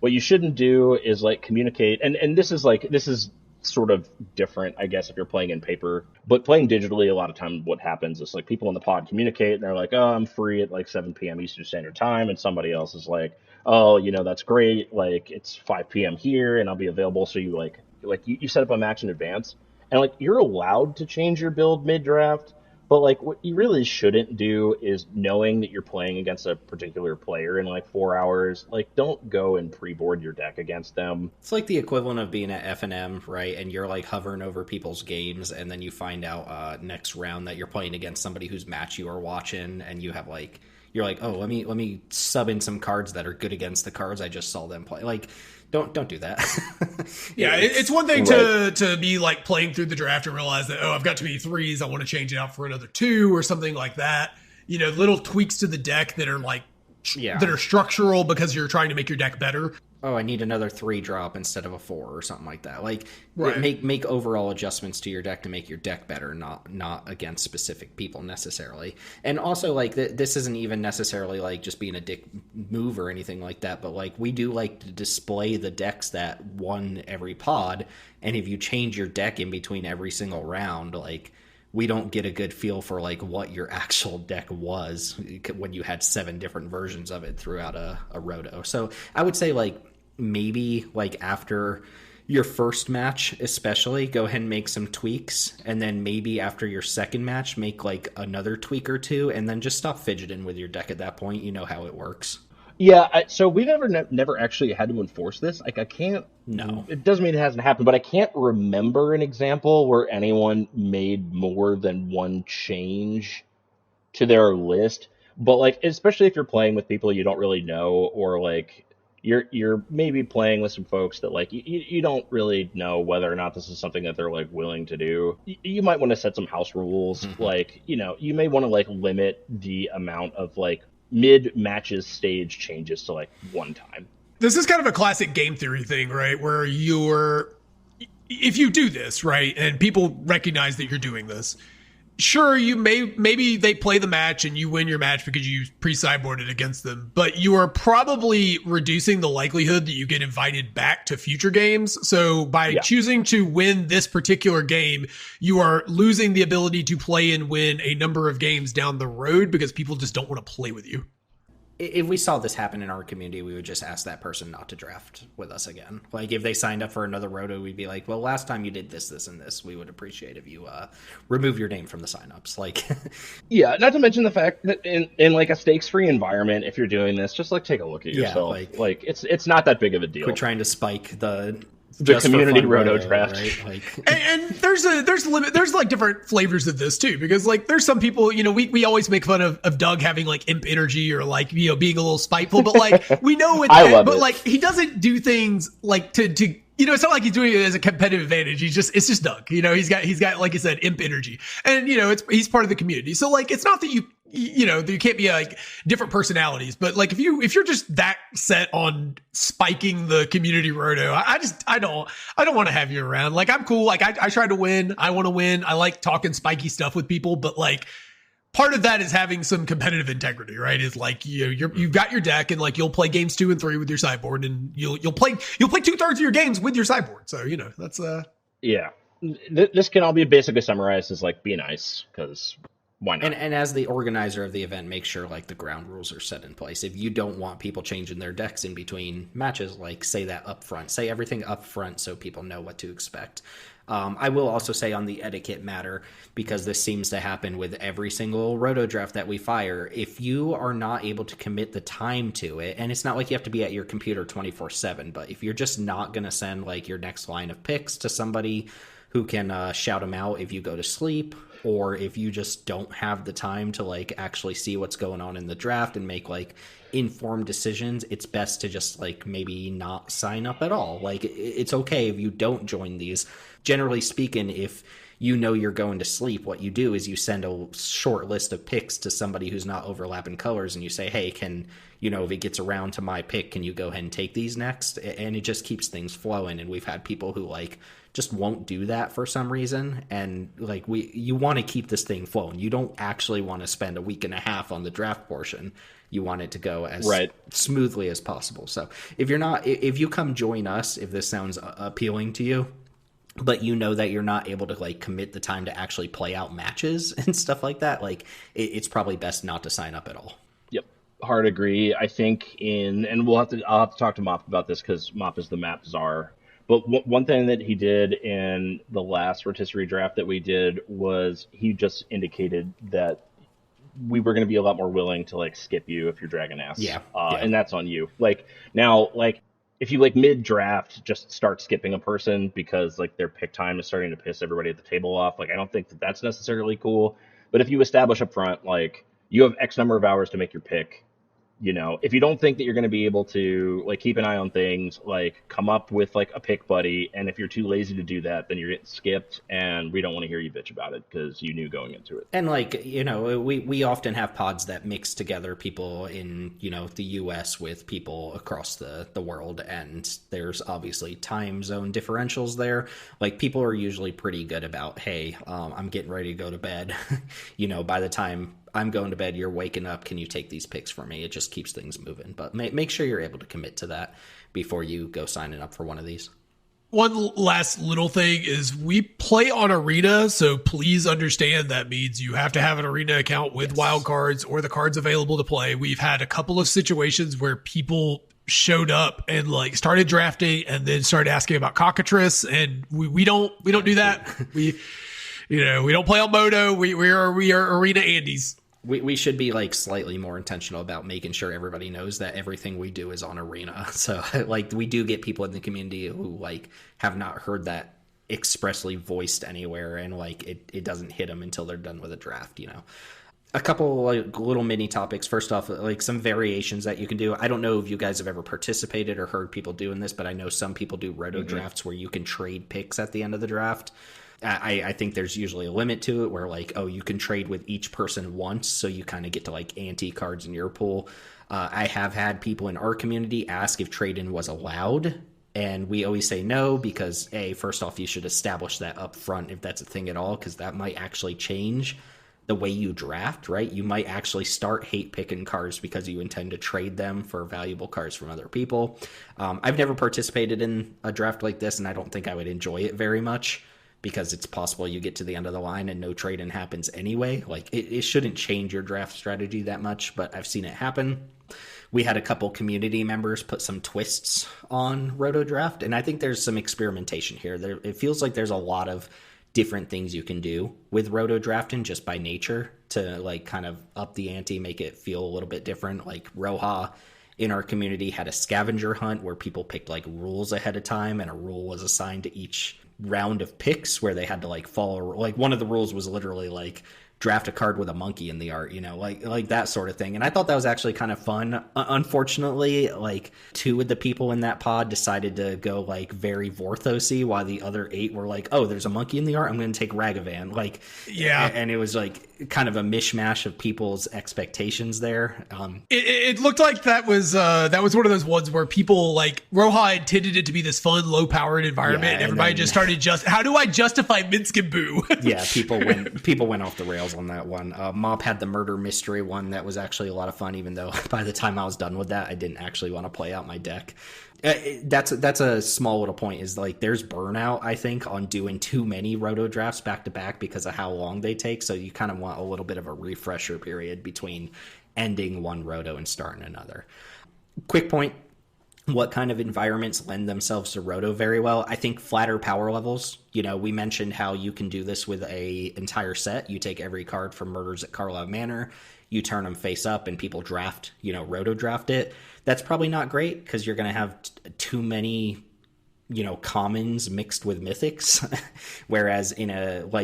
What you shouldn't do is like communicate, and this is sort of different, I guess, if you're playing in paper, but playing digitally, a lot of times what happens is like people in the pod communicate and they're like, oh, I'm free at like 7 p.m. Eastern Standard Time, and somebody else is like, oh, that's great, like it's 5 p.m. here and I'll be available. So you like like you set up a match in advance, and like you're allowed to change your build mid-draft, but like what you really shouldn't do is, knowing that you're playing against a particular player in like 4 hours, like don't go and pre-board your deck against them. It's like the equivalent of being at F&M, right? And you're like hovering over people's games, and then you find out next round that you're playing against somebody whose match you are watching, and you have like, you're like, oh, let me sub in some cards that are good against the cards I just saw them play. Like, don't do that. Yeah, it's one thing to be like playing through the draft and realize that, oh, I've got too many threes, I want to change it out for another 2 or something like that. You know, little tweaks to the deck that are like that are structural because you're trying to make your deck better. Oh, I need another 3 drop instead of a 4 or something like that. Like, make overall adjustments to your deck to make your deck better, not against specific people necessarily. And also, like, this isn't even necessarily like just being a dick move or anything like that, but like we do like to display the decks that won every pod, and if you change your deck in between every single round, like, we don't get a good feel for like what your actual deck was when you had 7 different versions of it throughout a roto. So I would say like maybe like after your first match, especially, go ahead and make some tweaks, and then maybe after your second match, make like another tweak or 2, and then just stop fidgeting with your deck at that point. You know how it works. Yeah, so we've never actually had to enforce this. Like, I can't... No. It doesn't mean it hasn't happened, but I can't remember an example where anyone made more than one change to their list. But, like, especially if you're playing with people you don't really know, or, like, you're maybe playing with some folks that, like, you don't really know whether or not this is something that they're, like, willing to do. You might want to set some house rules. Mm-hmm. Like, you know, you may want to, like, limit the amount of, like, mid-matches stage changes to like 1 time. This is kind of a classic game theory thing, right? Where if you do this, right, and people recognize that you're doing this, sure, maybe they play the match and you win your match because you pre-sideboarded against them, but you are probably reducing the likelihood that you get invited back to future games. So by choosing to win this particular game, you are losing the ability to play and win a number of games down the road because people just don't want to play with you. If we saw this happen in our community, we would just ask that person not to draft with us again. Like, if they signed up for another roto, we'd be like, well, last time you did this, this, and this. We would appreciate if you remove your name from the signups. Like, yeah, not to mention the fact that in like a stakes-free environment, if you're doing this, just like take a look at yourself. Like it's not that big of a deal. Quit trying to spike the community roto draft, right? Like, and there's like different flavors of this too, because like there's some people, you know, we always make fun of Doug having like imp energy or like, you know, being a little spiteful, but like we know with that, but like he doesn't do things like to you know, it's not like he's doing it as a competitive advantage. It's just Doug, you know, he's got like I said, imp energy, and you know, he's part of the community. So like, it's not that you know, you can't be like different personalities, but like if you're just that set on spiking the community roto, I don't want to have you around. Like, I'm cool. Like I try to win. I want to win. I like talking spiky stuff with people, but like part of that is having some competitive integrity, right? Is like, you know, you've got your deck, and like you'll play games 2 and 3 with your sideboard, and you'll play 2/3 of your games with your sideboard. So, you know, that's yeah. This can all be basically summarized as like, be nice, because why not? And as the organizer of the event, make sure like the ground rules are set in place. If you don't want people changing their decks in between matches, like say that up front. Say everything up front so people know what to expect. I will also say on the etiquette matter, because this seems to happen with every single roto draft that we fire, if you are not able to commit the time to it, and it's not like you have to be at your computer 24/7, but if you're just not going to send like your next line of picks to somebody who can shout them out if you go to sleep, or if you just don't have the time to like actually see what's going on in the draft and make like informed decisions, it's best to just like maybe not sign up at all. Like, it's okay if you don't join these. Generally speaking, if you know you're going to sleep, what you do is you send a short list of picks to somebody who's not overlapping colors, and you say, hey, can, you know, if it gets around to my pick, can you go ahead and take these next? And it just keeps things flowing. And we've had people who like just won't do that for some reason, and like you want to keep this thing flowing. You don't actually want to spend a week and a half on the draft portion. You want it to go as smoothly as possible. So if you come join us, if this sounds appealing to you, but you know that you're not able to like commit the time to actually play out matches and stuff like that, like it's probably best not to sign up at all. Yep. Hard agree. I think and I'll have to talk to Mop about this, because Mop is the map czar. But one thing that he did in the last rotisserie draft that we did was he just indicated that we were going to be a lot more willing to like skip you if you're dragging ass. Yeah. And that's on you. Like now, like if you like mid draft just start skipping a person because like their pick time is starting to piss everybody at the table off. Like I don't think that that's necessarily cool. But if you establish up front, like you have X number of hours to make your pick. You know, if you don't think that you're going to be able to like keep an eye on things, like come up with like a pick buddy, and if you're too lazy to do that, then you're getting skipped, and we don't want to hear you bitch about it because you knew going into it. And like, you know, we often have pods that mix together people in, you know, the US with people across the world, and there's obviously time zone differentials there. Like people are usually pretty good about, hey, I'm getting ready to go to bed. You know, by the time I'm going to bed, you're waking up, can you take these picks for me? It just keeps things moving. But make sure you're able to commit to that before you go signing up for one of these. One last little thing is we play on Arena, so please understand that means you have to have an Arena account with wild cards or the cards available to play. We've had a couple of situations where people showed up and like started drafting and then started asking about cockatrice, and we don't do that. We don't play on Moto. We are Arena Andes. We should be like slightly more intentional about making sure everybody knows that everything we do is on Arena. So like we do get people in the community who like have not heard that expressly voiced anywhere, and like it doesn't hit them until they're done with a draft, you know. A couple like little mini topics. First off, like some variations that you can do. I don't know if you guys have ever participated or heard people doing this, but I know some people do roto drafts where you can trade picks at the end of the draft. I think there's usually a limit to it where like, oh, you can trade with each person once, so you kind of get to like ante cards in your pool. I have had people in our community ask if trade-in was allowed, and we always say no because, first off, you should establish that up front if that's a thing at all, because that might actually change the way you draft, right? You might actually start hate picking cards because you intend to trade them for valuable cards from other people. I've never participated in a draft like this, and I don't think I would enjoy it very much, because it's possible you get to the end of the line and no trade-in happens anyway. Like, it shouldn't change your draft strategy that much, but I've seen it happen. We had a couple community members put some twists on Roto Draft, and I think there's some experimentation here. It feels like there's a lot of different things you can do with Roto Drafting just by nature to, like, kind of up the ante, make it feel a little bit different. Like, Roja in our community had a scavenger hunt where people picked, like, rules ahead of time, and a rule was assigned to each round of picks where they had to like follow, like one of the rules was literally like draft a card with a monkey in the art, you know, like that sort of thing. And I thought that was actually kind of fun. Unfortunately, like 2 of the people in that pod decided to go like very Vorthosy, while the other 8 were like, oh, there's a monkey in the art, I'm going to take Ragavan. Like, yeah. And it was like kind of a mishmash of people's expectations there. It looked like that was one of those ones where people like Roja intended it to be this fun, low powered environment, and everybody just started how do I justify Minsk and Boo? Yeah, people went off the rails on that one. Mob had the murder mystery one that was actually a lot of fun, even though by the time I was done with that, I didn't actually want to play out my deck. That's a small little point, is like there's burnout, I think, on doing too many roto drafts back to back because of how long they take. So you kind of want a little bit of a refresher period between ending one roto and starting another. Quick point. What kind of environments lend themselves to roto very well? I think flatter power levels. You know, we mentioned how you can do this with a entire set. You take every card from Murders at Carlisle Manor, you turn them face up, and people draft, you know, roto draft it. That's probably not great because you're going to have too many, you know, commons mixed with mythics. Whereas in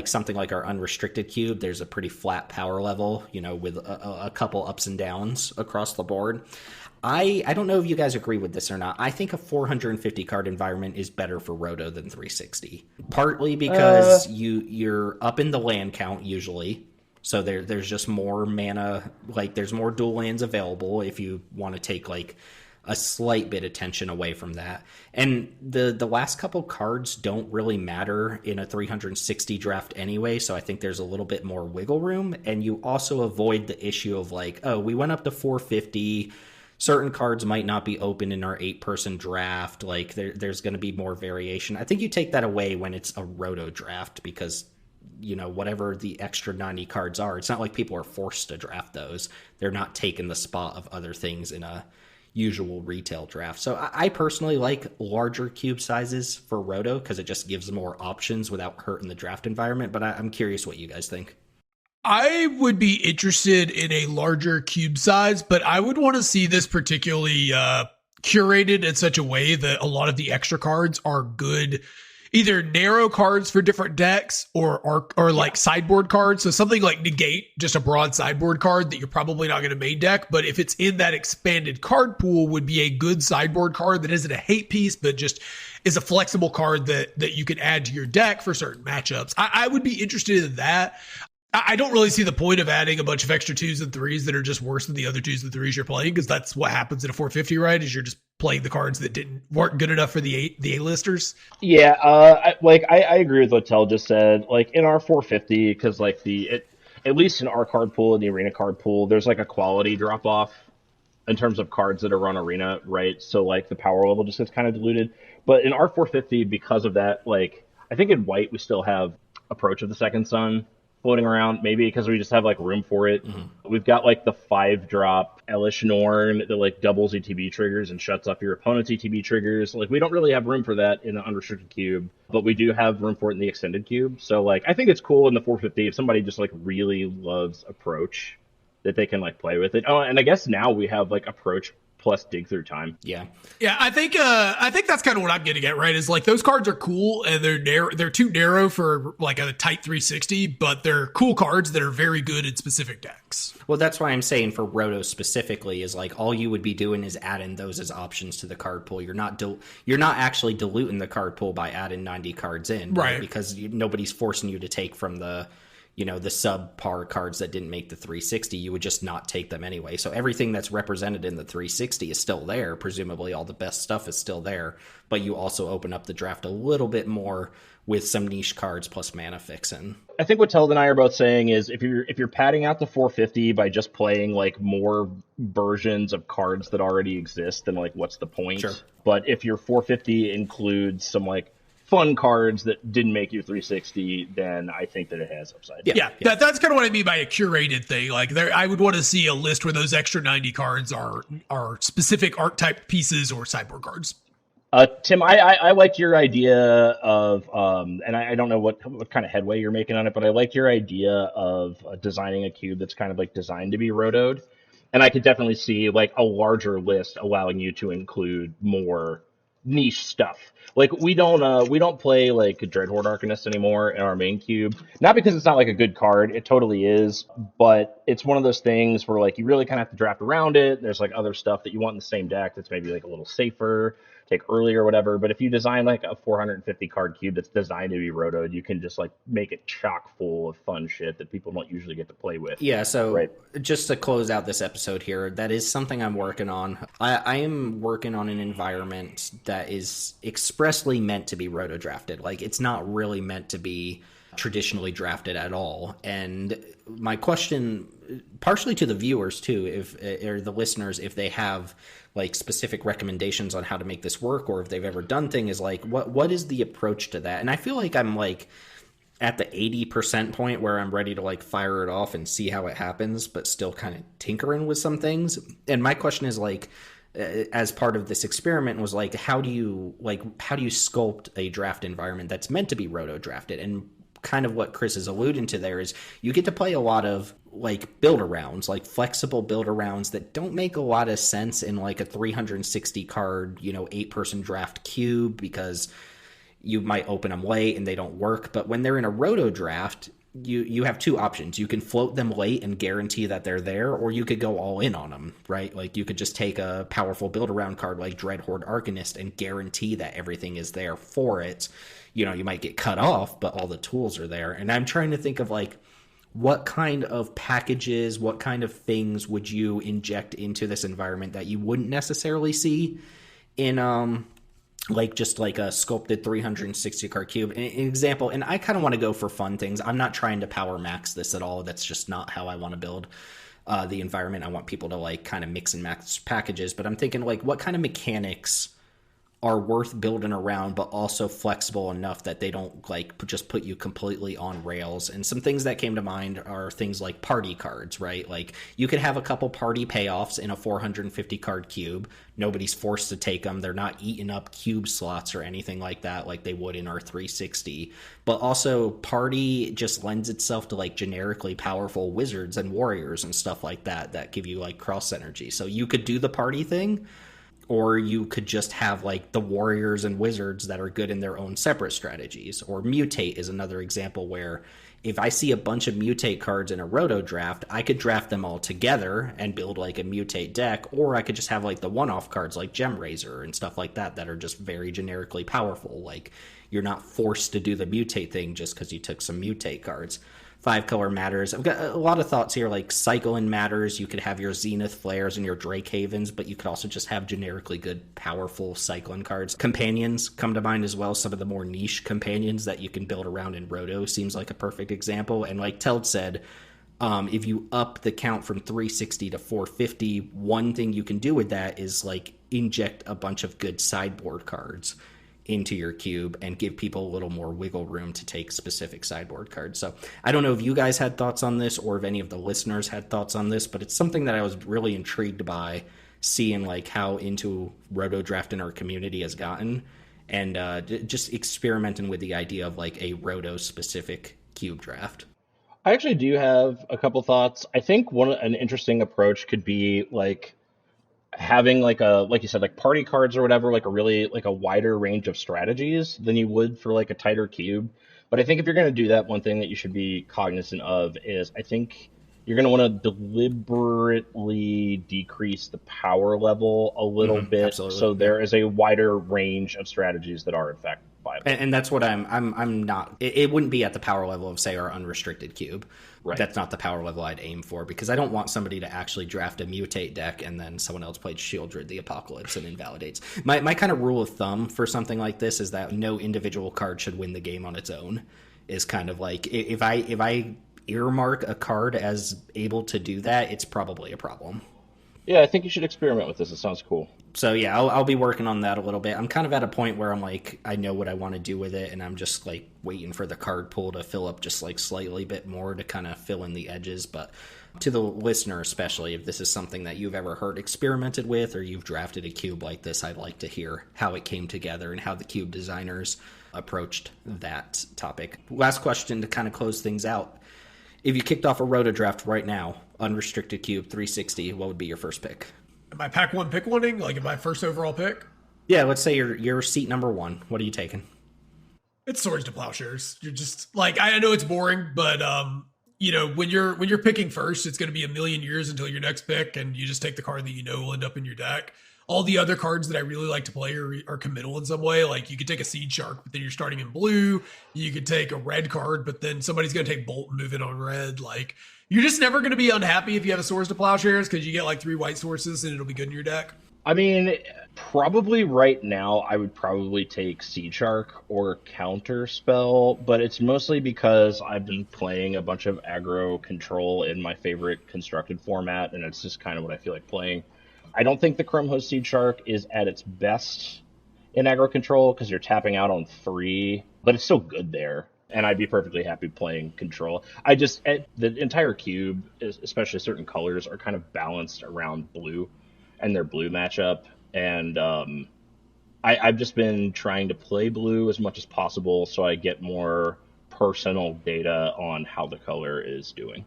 something like our unrestricted cube, there's a pretty flat power level, you know, with a couple ups and downs across the board. I don't know if you guys agree with this or not. I think a 450 card environment is better for Roto than 360. Partly because you're up in the land count usually. So there's just more mana, like there's more dual lands available if you want to take like a slight bit of tension away from that. And the last couple cards don't really matter in a 360 draft anyway, so I think there's a little bit more wiggle room. And you also avoid the issue of like, oh, we went up to 450, certain cards might not be open in our 8-person draft. Like there's going to be more variation. I think you take that away when it's a roto draft because, you know, whatever the extra 90 cards are, it's not like people are forced to draft those. They're not taking the spot of other things in a, usual retail draft. So I personally like larger cube sizes for Roto because it just gives more options without hurting the draft environment. But I'm curious what you guys think. I would be interested in a larger cube size, but I would want to see this particularly curated in such a way that a lot of the extra cards are good, either narrow cards for different decks or like sideboard cards. So something like Negate, just a broad sideboard card that you're probably not going to main deck, but if it's in that expanded card pool, would be a good sideboard card that isn't a hate piece, but just is a flexible card that you can add to your deck for certain matchups. I would be interested in that. I don't really see the point of adding a bunch of extra 2s and 3s that are just worse than the other 2s and 3s you're playing, because that's what happens in a 450, right? Is you're just playing the cards that weren't good enough for the A-listers. Yeah, I agree with what Teld just said. Like in our 450, because at least in our card pool and the arena card pool, there's like a quality drop off in terms of cards that are run arena, right? So like the power level just gets kind of diluted. But in our 450, because of that, like I think in white we still have Approach of the Second Sun floating around, maybe because we just have like room for it. Mm-hmm. We've got like the 5-drop Elish Norn that like doubles ETB triggers and shuts off your opponent's ETB triggers. Like we don't really have room for that in the unrestricted cube, but we do have room for it in the extended cube. So like I think it's cool in the 450 if somebody just like really loves Approach that they can like play with it. Oh, and I guess now we have like Approach plus Dig Through Time. Yeah. I think that's kind of what I'm getting at, right? Is like those cards are cool and they're too narrow for like a tight 360, but they're cool cards that are very good in specific decks. Well, that's why I'm saying for Roto specifically is like all you would be doing is adding those as options to the card pool. You're not actually diluting the card pool by adding 90 cards in, right? Because nobody's forcing you to take from the the subpar cards that didn't make the 360, you would just not take them anyway. So everything that's represented in the 360 is still there. Presumably all the best stuff is still there, but you also open up the draft a little bit more with some niche cards plus mana fixing. I think what Teld and I are both saying is if you're padding out the 450 by just playing like more versions of cards that already exist, then like what's the point? Sure. But if your 450 includes some like fun cards that didn't make you 360, then I think that it has upside. Yeah. That's kind of what I mean by a curated thing. Like I would want to see a list where those extra 90 cards are specific archetype pieces or sideboard cards. Tim, I liked your idea of, and I don't know what kind of headway you're making on it, but I liked your idea of designing a cube that's kind of like designed to be rotoed. And I could definitely see like a larger list allowing you to include more niche stuff. Like we don't play like Dreadhorde Arcanist anymore in our main cube. Not because it's not like a good card, it totally is, but it's one of those things where like you really kind of have to draft around it. There's like other stuff that you want in the same deck that's maybe like a little safer, take early or whatever. But if you design like a 450 card cube that's designed to be rotoed, you can just like make it chock full of fun shit that people don't usually get to play with. Yeah, so just to close out this episode here, that is something I'm working on. I am working on an environment that is expressly meant to be roto drafted. Like it's not really meant to be traditionally drafted at all. And my question, partially to the viewers too, or the listeners, if they have like specific recommendations on how to make this work, or if they've ever done things, is like what is the approach to that? And I feel like I'm like at the 80% point where I'm ready to like fire it off and see how it happens, but still kind of tinkering with some things. And my question is like, as part of this experiment was like, how do you sculpt a draft environment that's meant to be roto drafted? And kind of what Chris is alluding to there is you get to play a lot of like build arounds, like flexible build arounds that don't make a lot of sense in like a 360 card, 8-person draft cube, because you might open them late and they don't work. But when they're in a roto draft, you have two options. You can float them late and guarantee that they're there, or you could go all in on them, right? Like you could just take a powerful build around card like Dreadhorde Arcanist and guarantee that everything is there for it. You might get cut off, but all the tools are there. And I'm trying to think of like, what kind of packages, what kind of things would you inject into this environment that you wouldn't necessarily see in like just like a sculpted 360 card cube? An example, and I kind of want to go for fun things. I'm not trying to power max this at all. That's just not how I want to build the environment. I want people to like kind of mix and match packages, but I'm thinking like, what kind of mechanics are worth building around, but also flexible enough that they don't like just put you completely on rails. And some things that came to mind are things like party cards, right? Like you could have a couple party payoffs in a 450 card cube. Nobody's forced to take them. They're not eating up cube slots or anything like that, like they would in our 360. But also party just lends itself to like generically powerful wizards and warriors and stuff like that give you like cross synergy. So you could do the party thing, or you could just have like the warriors and wizards that are good in their own separate strategies. Or mutate is another example where if I see a bunch of mutate cards in a roto draft, I could draft them all together and build like a mutate deck, or I could just have like the one-off cards like Gem Razor and stuff like that are just very generically powerful. Like you're not forced to do the mutate thing just because you took some mutate cards. 5-color matters. I've got a lot of thoughts here, like Cycling matters. You could have your Zenith Flares and your Drake Havens, but you could also just have generically good, powerful Cycling cards. Companions come to mind as well. Some of the more niche companions that you can build around in Roto seems like a perfect example. And like Teld said, if you up the count from 360 to 450, one thing you can do with that is like inject a bunch of good sideboard cards into your cube and give people a little more wiggle room to take specific sideboard cards. So I don't know if you guys had thoughts on this or if any of the listeners had thoughts on this, but it's something that I was really intrigued by, seeing like how into roto drafting our community has gotten, and just experimenting with the idea of like a roto specific cube draft. I actually do have a couple thoughts. I think an interesting approach could be like having like you said, like party cards or whatever, like a really like a wider range of strategies than you would for like a tighter cube. But I think if you're going to do that, one thing that you should be cognizant of is I think you're going to want to deliberately decrease the power level a little bit. Absolutely. So there is a wider range of strategies that are in fact viable. And that's what I'm not, it wouldn't be at the power level of say our unrestricted cube. Right. That's not the power level I'd aim for, because I don't want somebody to actually draft a mutate deck and then someone else played Shieldred the Apocalypse and invalidates. My kind of rule of thumb for something like this is that no individual card should win the game on its own. Is kind of like, if I earmark a card as able to do that, it's probably a problem. Yeah, I think you should experiment with this. It sounds cool. So yeah, I'll be working on that a little bit. I'm kind of at a point where I'm like, I know what I want to do with it, and I'm just like waiting for the card pool to fill up just like slightly bit more to kind of fill in the edges. But to the listener especially, if this is something that you've ever heard experimented with, or you've drafted a cube like this, I'd like to hear how it came together and how the cube designers approached that topic. Last question to kind of close things out. If you kicked off a roto draft right now, unrestricted cube 360, what would be your first pick? Am I pack one, pick one-ing? Like, am I first overall pick? Yeah, let's say you're seat number one. What are you taking? It's Swords to Plowshares. You're just like, I know it's boring, but you know, when you're picking first, it's going to be a million years until your next pick, and you just take the card that you know will end up in your deck. All the other cards that I really like to play are committal in some way. Like you could take a Seed Shark, but then you're starting in blue. You could take a red card, but then somebody's going to take Bolt and move it on red. Like you're just never going to be unhappy if you have a Swords to Plowshares, because you get like 3 white sources and it'll be good in your deck. I mean, probably right now I would probably take Seed Shark or Counter Spell, but it's mostly because I've been playing a bunch of aggro control in my favorite constructed format, and it's just kind of what I feel like playing. I don't think the Chrome Host Seed Shark is at its best in aggro control because you're tapping out on 3, but it's still good there, and I'd be perfectly happy playing control. The entire cube, especially certain colors, are kind of balanced around blue and their blue matchup, and I've just been trying to play blue as much as possible so I get more personal data on how the color is doing.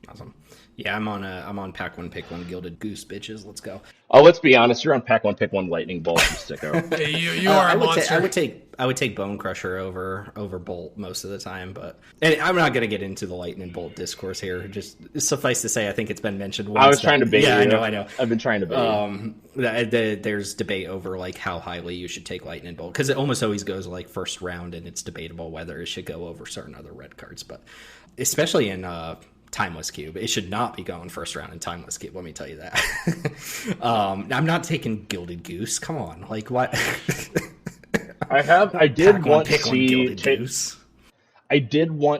Awesome. Yeah, I'm on pack one, pick one, Gilded Goose, bitches. Let's go. Oh, let's be honest. You're on pack one, pick one, Lightning Bolt, and Sicko. Hey, you are a monster. I would take Bone Crusher over Bolt most of the time, but and I'm not going to get into the Lightning Bolt discourse here. Just suffice to say, I think it's been mentioned once. I was trying to bait you. I know. I've been trying to bait you. There's debate over like how highly you should take Lightning Bolt, because it almost always goes like first round, and it's debatable whether it should go over certain other red cards, but especially in Timeless Cube, it should not be going first round in Timeless Cube, let me tell you that. I'm not taking Gilded Goose, come on, like what? I did want to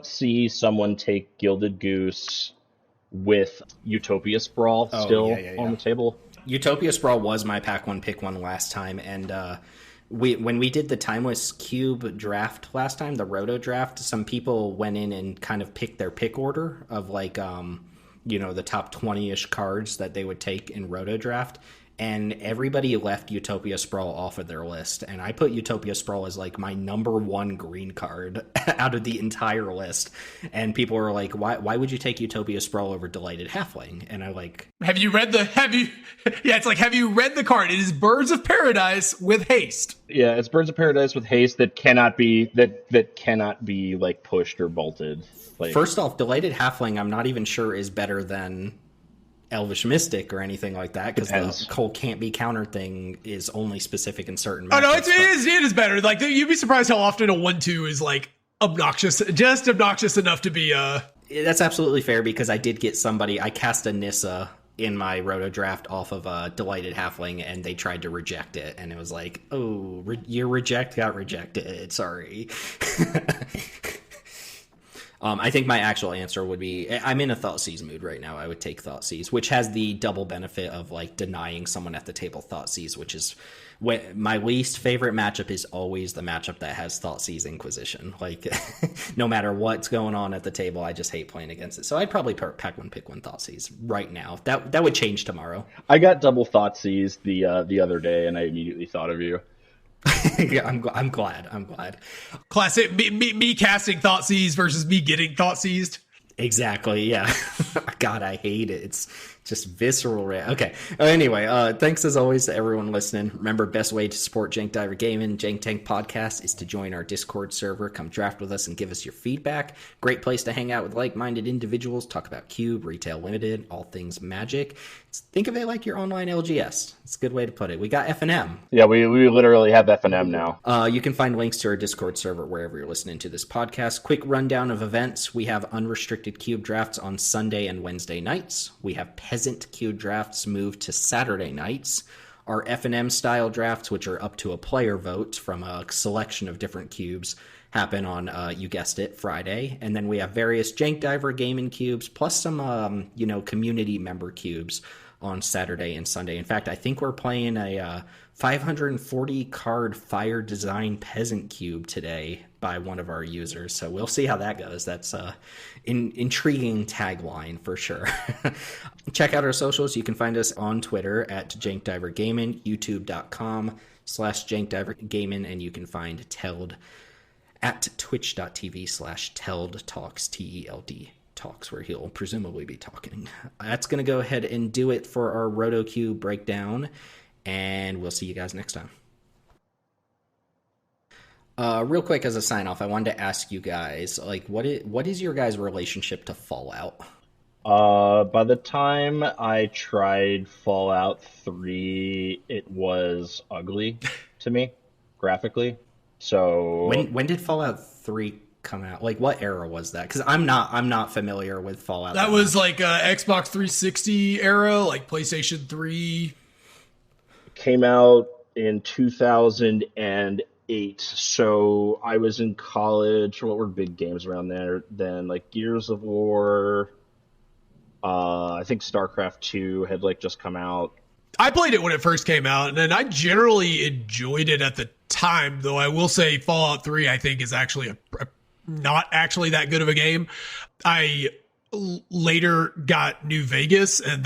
see someone take Gilded Goose with Utopia Sprawl on the table. Utopia Sprawl was my pack one, pick one last time, and when we did the timeless cube draft last time, the roto draft, some people went in and kind of picked their pick order of like the top 20-ish cards that they would take in roto draft, and everybody left Utopia Sprawl off of their list, and I put Utopia Sprawl as like my number one green card out of the entire list, and people were like, why would you take Utopia Sprawl over Delighted Halfling? And I like, have you read the card? It is Birds of Paradise with haste. Yeah, it's Birds of Paradise with haste that cannot be like pushed or bolted. Like, first off, Delighted Halfling I'm not even sure is better than Elvish Mystic or anything like that, because the whole can't be countered thing is only specific in certain matchups. Oh no, it is better. Like, you'd be surprised how often a 1/2 is like obnoxious enough to be That's absolutely fair, because I did get I cast a Nissa in my roto draft off of Delighted Halfling, and they tried to reject it, and it was like, oh, your reject got rejected, sorry. I think my actual answer would be, I'm in a Thoughtseize mood right now. I would take Thoughtseize, which has the double benefit of like denying someone at the table Thoughtseize, which is my least favorite matchup is always the matchup that has Thoughtseize Inquisition. Like, no matter what's going on at the table, I just hate playing against it. So I'd probably pick one Thoughtseize right now. That would change tomorrow. I got double Thoughtseize the other day, and I immediately thought of you. Yeah, I'm glad. Classic me casting Thoughtseize versus me getting Thoughtseized. Exactly, yeah. God, I hate it. It's just visceral. Okay. Anyway, thanks as always to everyone listening. Remember, best way to support Jank Diver Gaming, Jank Tank Podcast, is to join our Discord server. Come draft with us and give us your feedback. Great place to hang out with like-minded individuals, talk about Cube, Retail Limited, all things Magic. Think of it like your online LGS. It's a good way to put it. We got F&M. Yeah, we literally have F&M now. You can find links to our Discord server wherever you're listening to this podcast. Quick rundown of events. We have unrestricted Cube drafts on Sunday and Wednesday nights. We have Peasant Cube drafts moved to Saturday nights. Our F&M style drafts, which are up to a player vote from a selection of different cubes, happen on, you guessed it, Friday. And then we have various Jank Diver Gaming cubes, plus some, community member cubes on Saturday and Sunday. In fact, I think we're playing a 540 card Fire Design Peasant cube today by one of our users. So we'll see how that goes. That's an intriguing tagline for sure. Check out our socials. You can find us on Twitter at JankDiverGaming, youtube.com/JankDiverGaming, and you can find Teld at twitch.tv/Teld Talks, TELD Talks, where he'll presumably be talking. That's going to go ahead and do it for our RotoQ breakdown, and we'll see you guys next time. Real quick as a sign off, I wanted to ask you guys, like, what is your guys' relationship to Fallout? By the time I tried Fallout 3, it was ugly to me, graphically. So when did Fallout 3 come out? Like, what era was that? Because I'm not familiar with Fallout. That was like Xbox 360 era, like PlayStation 3. Came out in 2008. So I was in college. What were big games around there then? Like Gears of War. I think StarCraft 2 had like just come out. I played it when it first came out, and I generally enjoyed it at the time, though I will say Fallout 3, I think, is actually not actually that good of a game. I later got New Vegas, and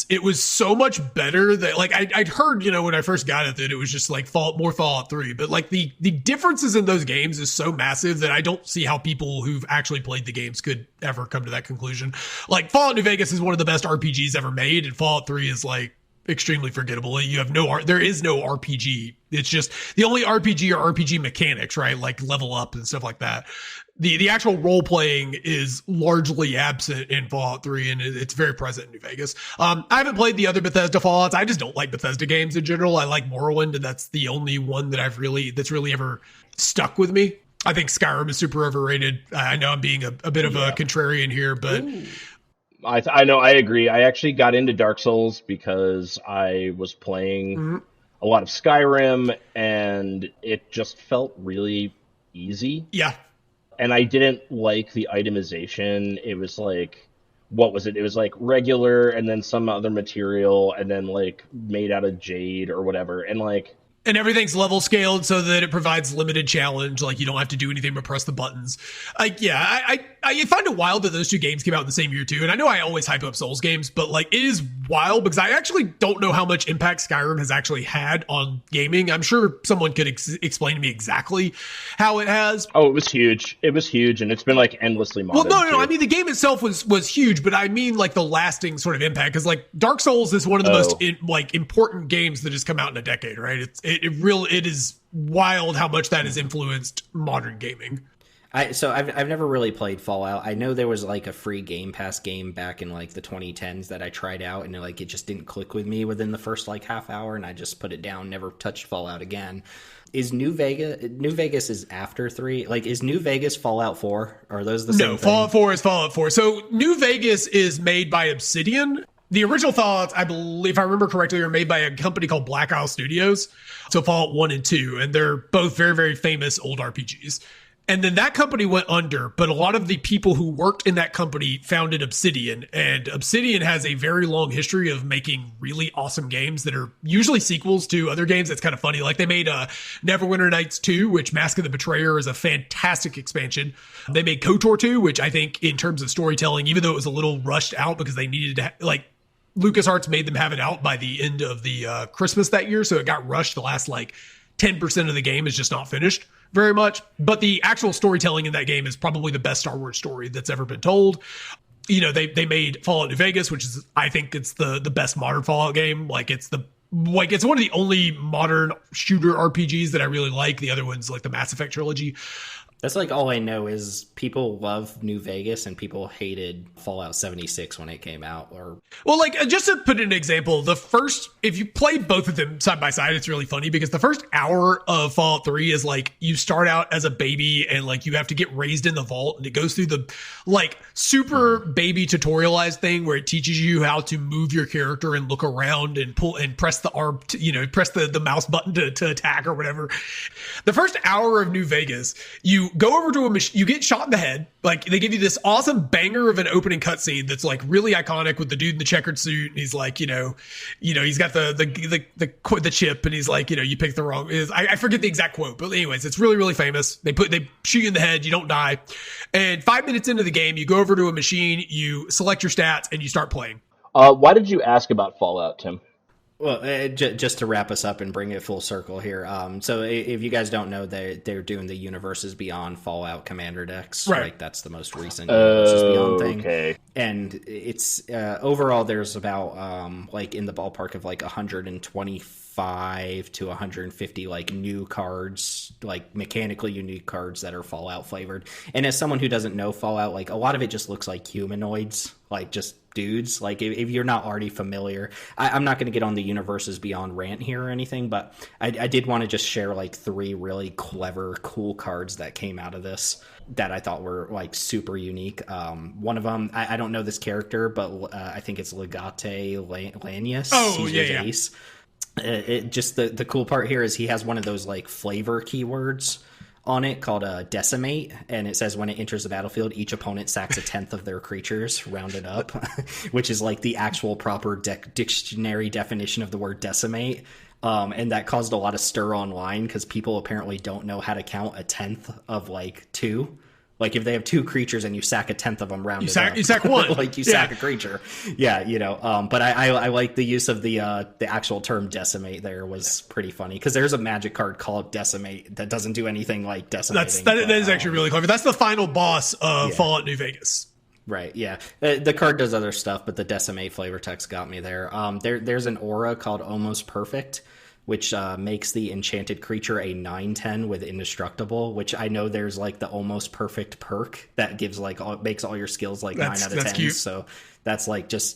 it was so much better that, like, I'd heard, when I first got it, that it was just like more Fallout 3, but like the differences in those games is so massive that I don't see how people who've actually played the games could ever come to that conclusion. Like, Fallout New Vegas is one of the best RPGs ever made, and Fallout 3 is like extremely forgettable. There is no RPG. It's just the only RPG are RPG mechanics, right? Like level up and stuff like that. The actual role playing is largely absent in Fallout 3, and it's very present in New Vegas. I haven't played the other Bethesda Fallouts. I just don't like Bethesda games in general. I like Morrowind, and that's the only one that that's really ever stuck with me. I think Skyrim is super overrated. I know I'm being a bit of a contrarian here, but Ooh. I know, I agree. I actually got into Dark Souls because I was playing a lot of Skyrim, and it just felt really easy. Yeah. And I didn't like the itemization. It was like, what was it? It was like regular and then some other material and then like made out of jade or whatever. And like, And everything's level scaled so that it provides limited challenge. Like, you don't have to do anything but press the buttons. I find it wild that those two games came out in the same year too. And I know I always hype up Souls games, but like, it is wild because I actually don't know how much impact Skyrim has actually had on gaming. I'm sure someone could explain to me exactly how it has. Oh, it was huge. It was huge, and it's been like endlessly modded. Well, no. I mean, the game itself was huge, but I mean like the lasting sort of impact. Because like Dark Souls is one of the most important games that has come out in a decade, right? It is wild how much that has influenced modern gaming. So I've never really played Fallout. I know there was like a free Game Pass game back in like the 2010s that I tried out, and like it just didn't click with me within the first like half hour, and I just put it down, never touched Fallout again. Is New Vegas is after 3? Like, is New Vegas Fallout 4? Or are those the same thing? No, Fallout 4 is Fallout 4. So New Vegas is made by Obsidian. The original Fallout, I believe, if I remember correctly, are made by a company called Black Isle Studios. So Fallout 1 and 2, and they're both very, very famous old RPGs. And then that company went under, but a lot of the people who worked in that company founded Obsidian, and Obsidian has a very long history of making really awesome games that are usually sequels to other games. That's kind of funny. Like they made Neverwinter Nights 2, which Mask of the Betrayer is a fantastic expansion. They made KOTOR 2, which I think in terms of storytelling, even though it was a little rushed out because they needed to LucasArts made them have it out by the end of the Christmas that year, so it got rushed. The last 10% of the game is just not finished very much, but the actual storytelling in that game is probably the best Star Wars story that's ever been told. You know, they made Fallout New Vegas, which is, I think it's the best modern Fallout game. It's one of the only modern shooter RPGs that I really like. The other one's like the Mass Effect trilogy. That's like all I know is people love New Vegas and people hated Fallout 76 when it came out. Well, just to put an example, if you play both of them side by side, it's really funny because the first hour of Fallout 3 is you start out as a baby and you have to get raised in the vault, and it goes through the super baby tutorialized thing where it teaches you how to move your character and look around and pull and press the arm, press the mouse button to attack or whatever. The first hour of New Vegas, you go over to a machine, you get shot in the head. They give you this awesome banger of an opening cutscene that's really iconic with the dude in the checkered suit, and he's he's got the chip, and he's you picked the wrong. I forget the exact quote, but anyways, it's really, really famous. They shoot you in the head, you don't die, and 5 minutes into the game, you go over to a machine, you select your stats, and you start playing. Why did you ask about Fallout, Tim? Well, just to wrap us up and bring it full circle here. So if you guys don't know, they're doing the Universes Beyond Fallout Commander decks. Right. That's the most recent Universes Beyond thing. Okay. And it's overall there's about in the ballpark of 125 to 150 new cards, mechanically unique cards that are Fallout flavored. And as someone who doesn't know Fallout, a lot of it just looks like humanoids, just dudes. If you're not already familiar, I'm not going to get on the Universes Beyond rant here or anything, but I did want to just share 3 really clever, cool cards that came out of this that I thought were super unique. One of them, I don't know this character, but I think it's Legate Lanius. Oh, Caesar's yeah. Ace. Just the cool part here is he has one of those flavor keywords on it called Decimate, and it says when it enters the battlefield, each opponent sacks 1/10 of their creatures, rounded up, which is the actual proper dictionary definition of the word decimate. And that caused a lot of stir online because people apparently don't know how to count 1/10 of 2. If they have 2 creatures and you sack 1/10 of them, rounded up. You sack one. Sack a creature. Yeah, but I like the use of the actual term decimate there was pretty funny because there's a magic card called Decimate that doesn't do anything like decimating. That is actually really clever. That's the final boss of Fallout New Vegas. Right, yeah. The card does other stuff, but the Decimate flavor text got me there. There's an aura called Almost Perfect, which makes the enchanted creature a 9/10 with indestructible, which I know there's the almost perfect perk that gives makes all your skills 9 out of 10. Cute. So that's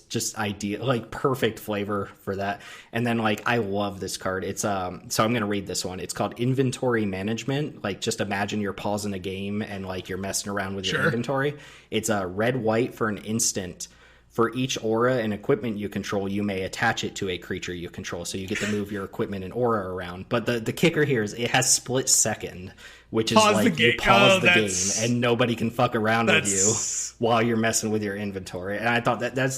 just ideal, perfect flavor for that. And then I love this card. It's so I'm gonna read this one. It's called Inventory Management. Just imagine you're pausing a game and you're messing around with your inventory. It's a red white for an instant. For each aura and equipment you control, you may attach it to a creature you control. So you get to move your equipment and aura around. But the kicker here is it has split second, which is you pause the game and nobody can fuck around with you while you're messing with your inventory. And I thought that's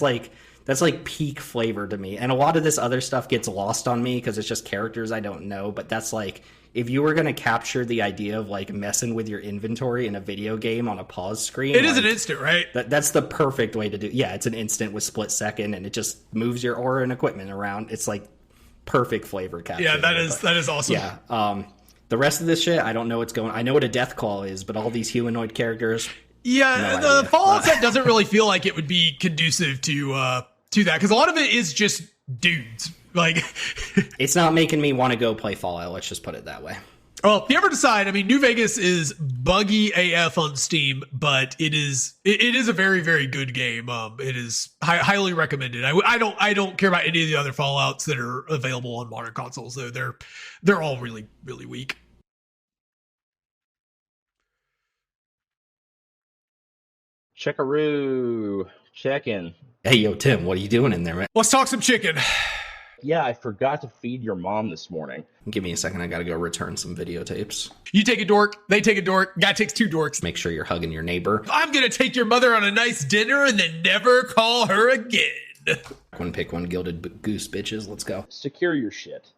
That's like peak flavor to me. And a lot of this other stuff gets lost on me because it's just characters I don't know. But that's like, if you were going to capture the idea of like messing with your inventory in a video game on a pause screen, it is an instant, right? That's the perfect way to do. Yeah, it's an instant with split second, and it just moves your aura and equipment around. It's like perfect flavor capture. Yeah, that is awesome. Yeah. The rest of this shit, I don't know what's going on. I know what a death claw is, but all these humanoid characters. Yeah, no the Fallout set doesn't really feel like it would be conducive to that, because a lot of it is just dudes. Like, it's not making me want to go play Fallout. Let's just put it that way. Well, if you ever decide, I mean, New Vegas is buggy AF on Steam, but it is a very, very good game. It is highly recommended. I don't care about any of the other Fallouts that are available on modern consoles, though. They're all really, really weak. Checkaroo. Check-in. Hey, yo, Tim, what are you doing in there, man? Let's talk some chicken. Yeah, I forgot to feed your mom this morning. Give me a second. I got to go return some videotapes. You take a dork. They take a dork. Guy takes two dorks. Make sure you're hugging your neighbor. I'm going to take your mother on a nice dinner and then never call her again. Pick one gilded goose, bitches. Let's go. Secure your shit.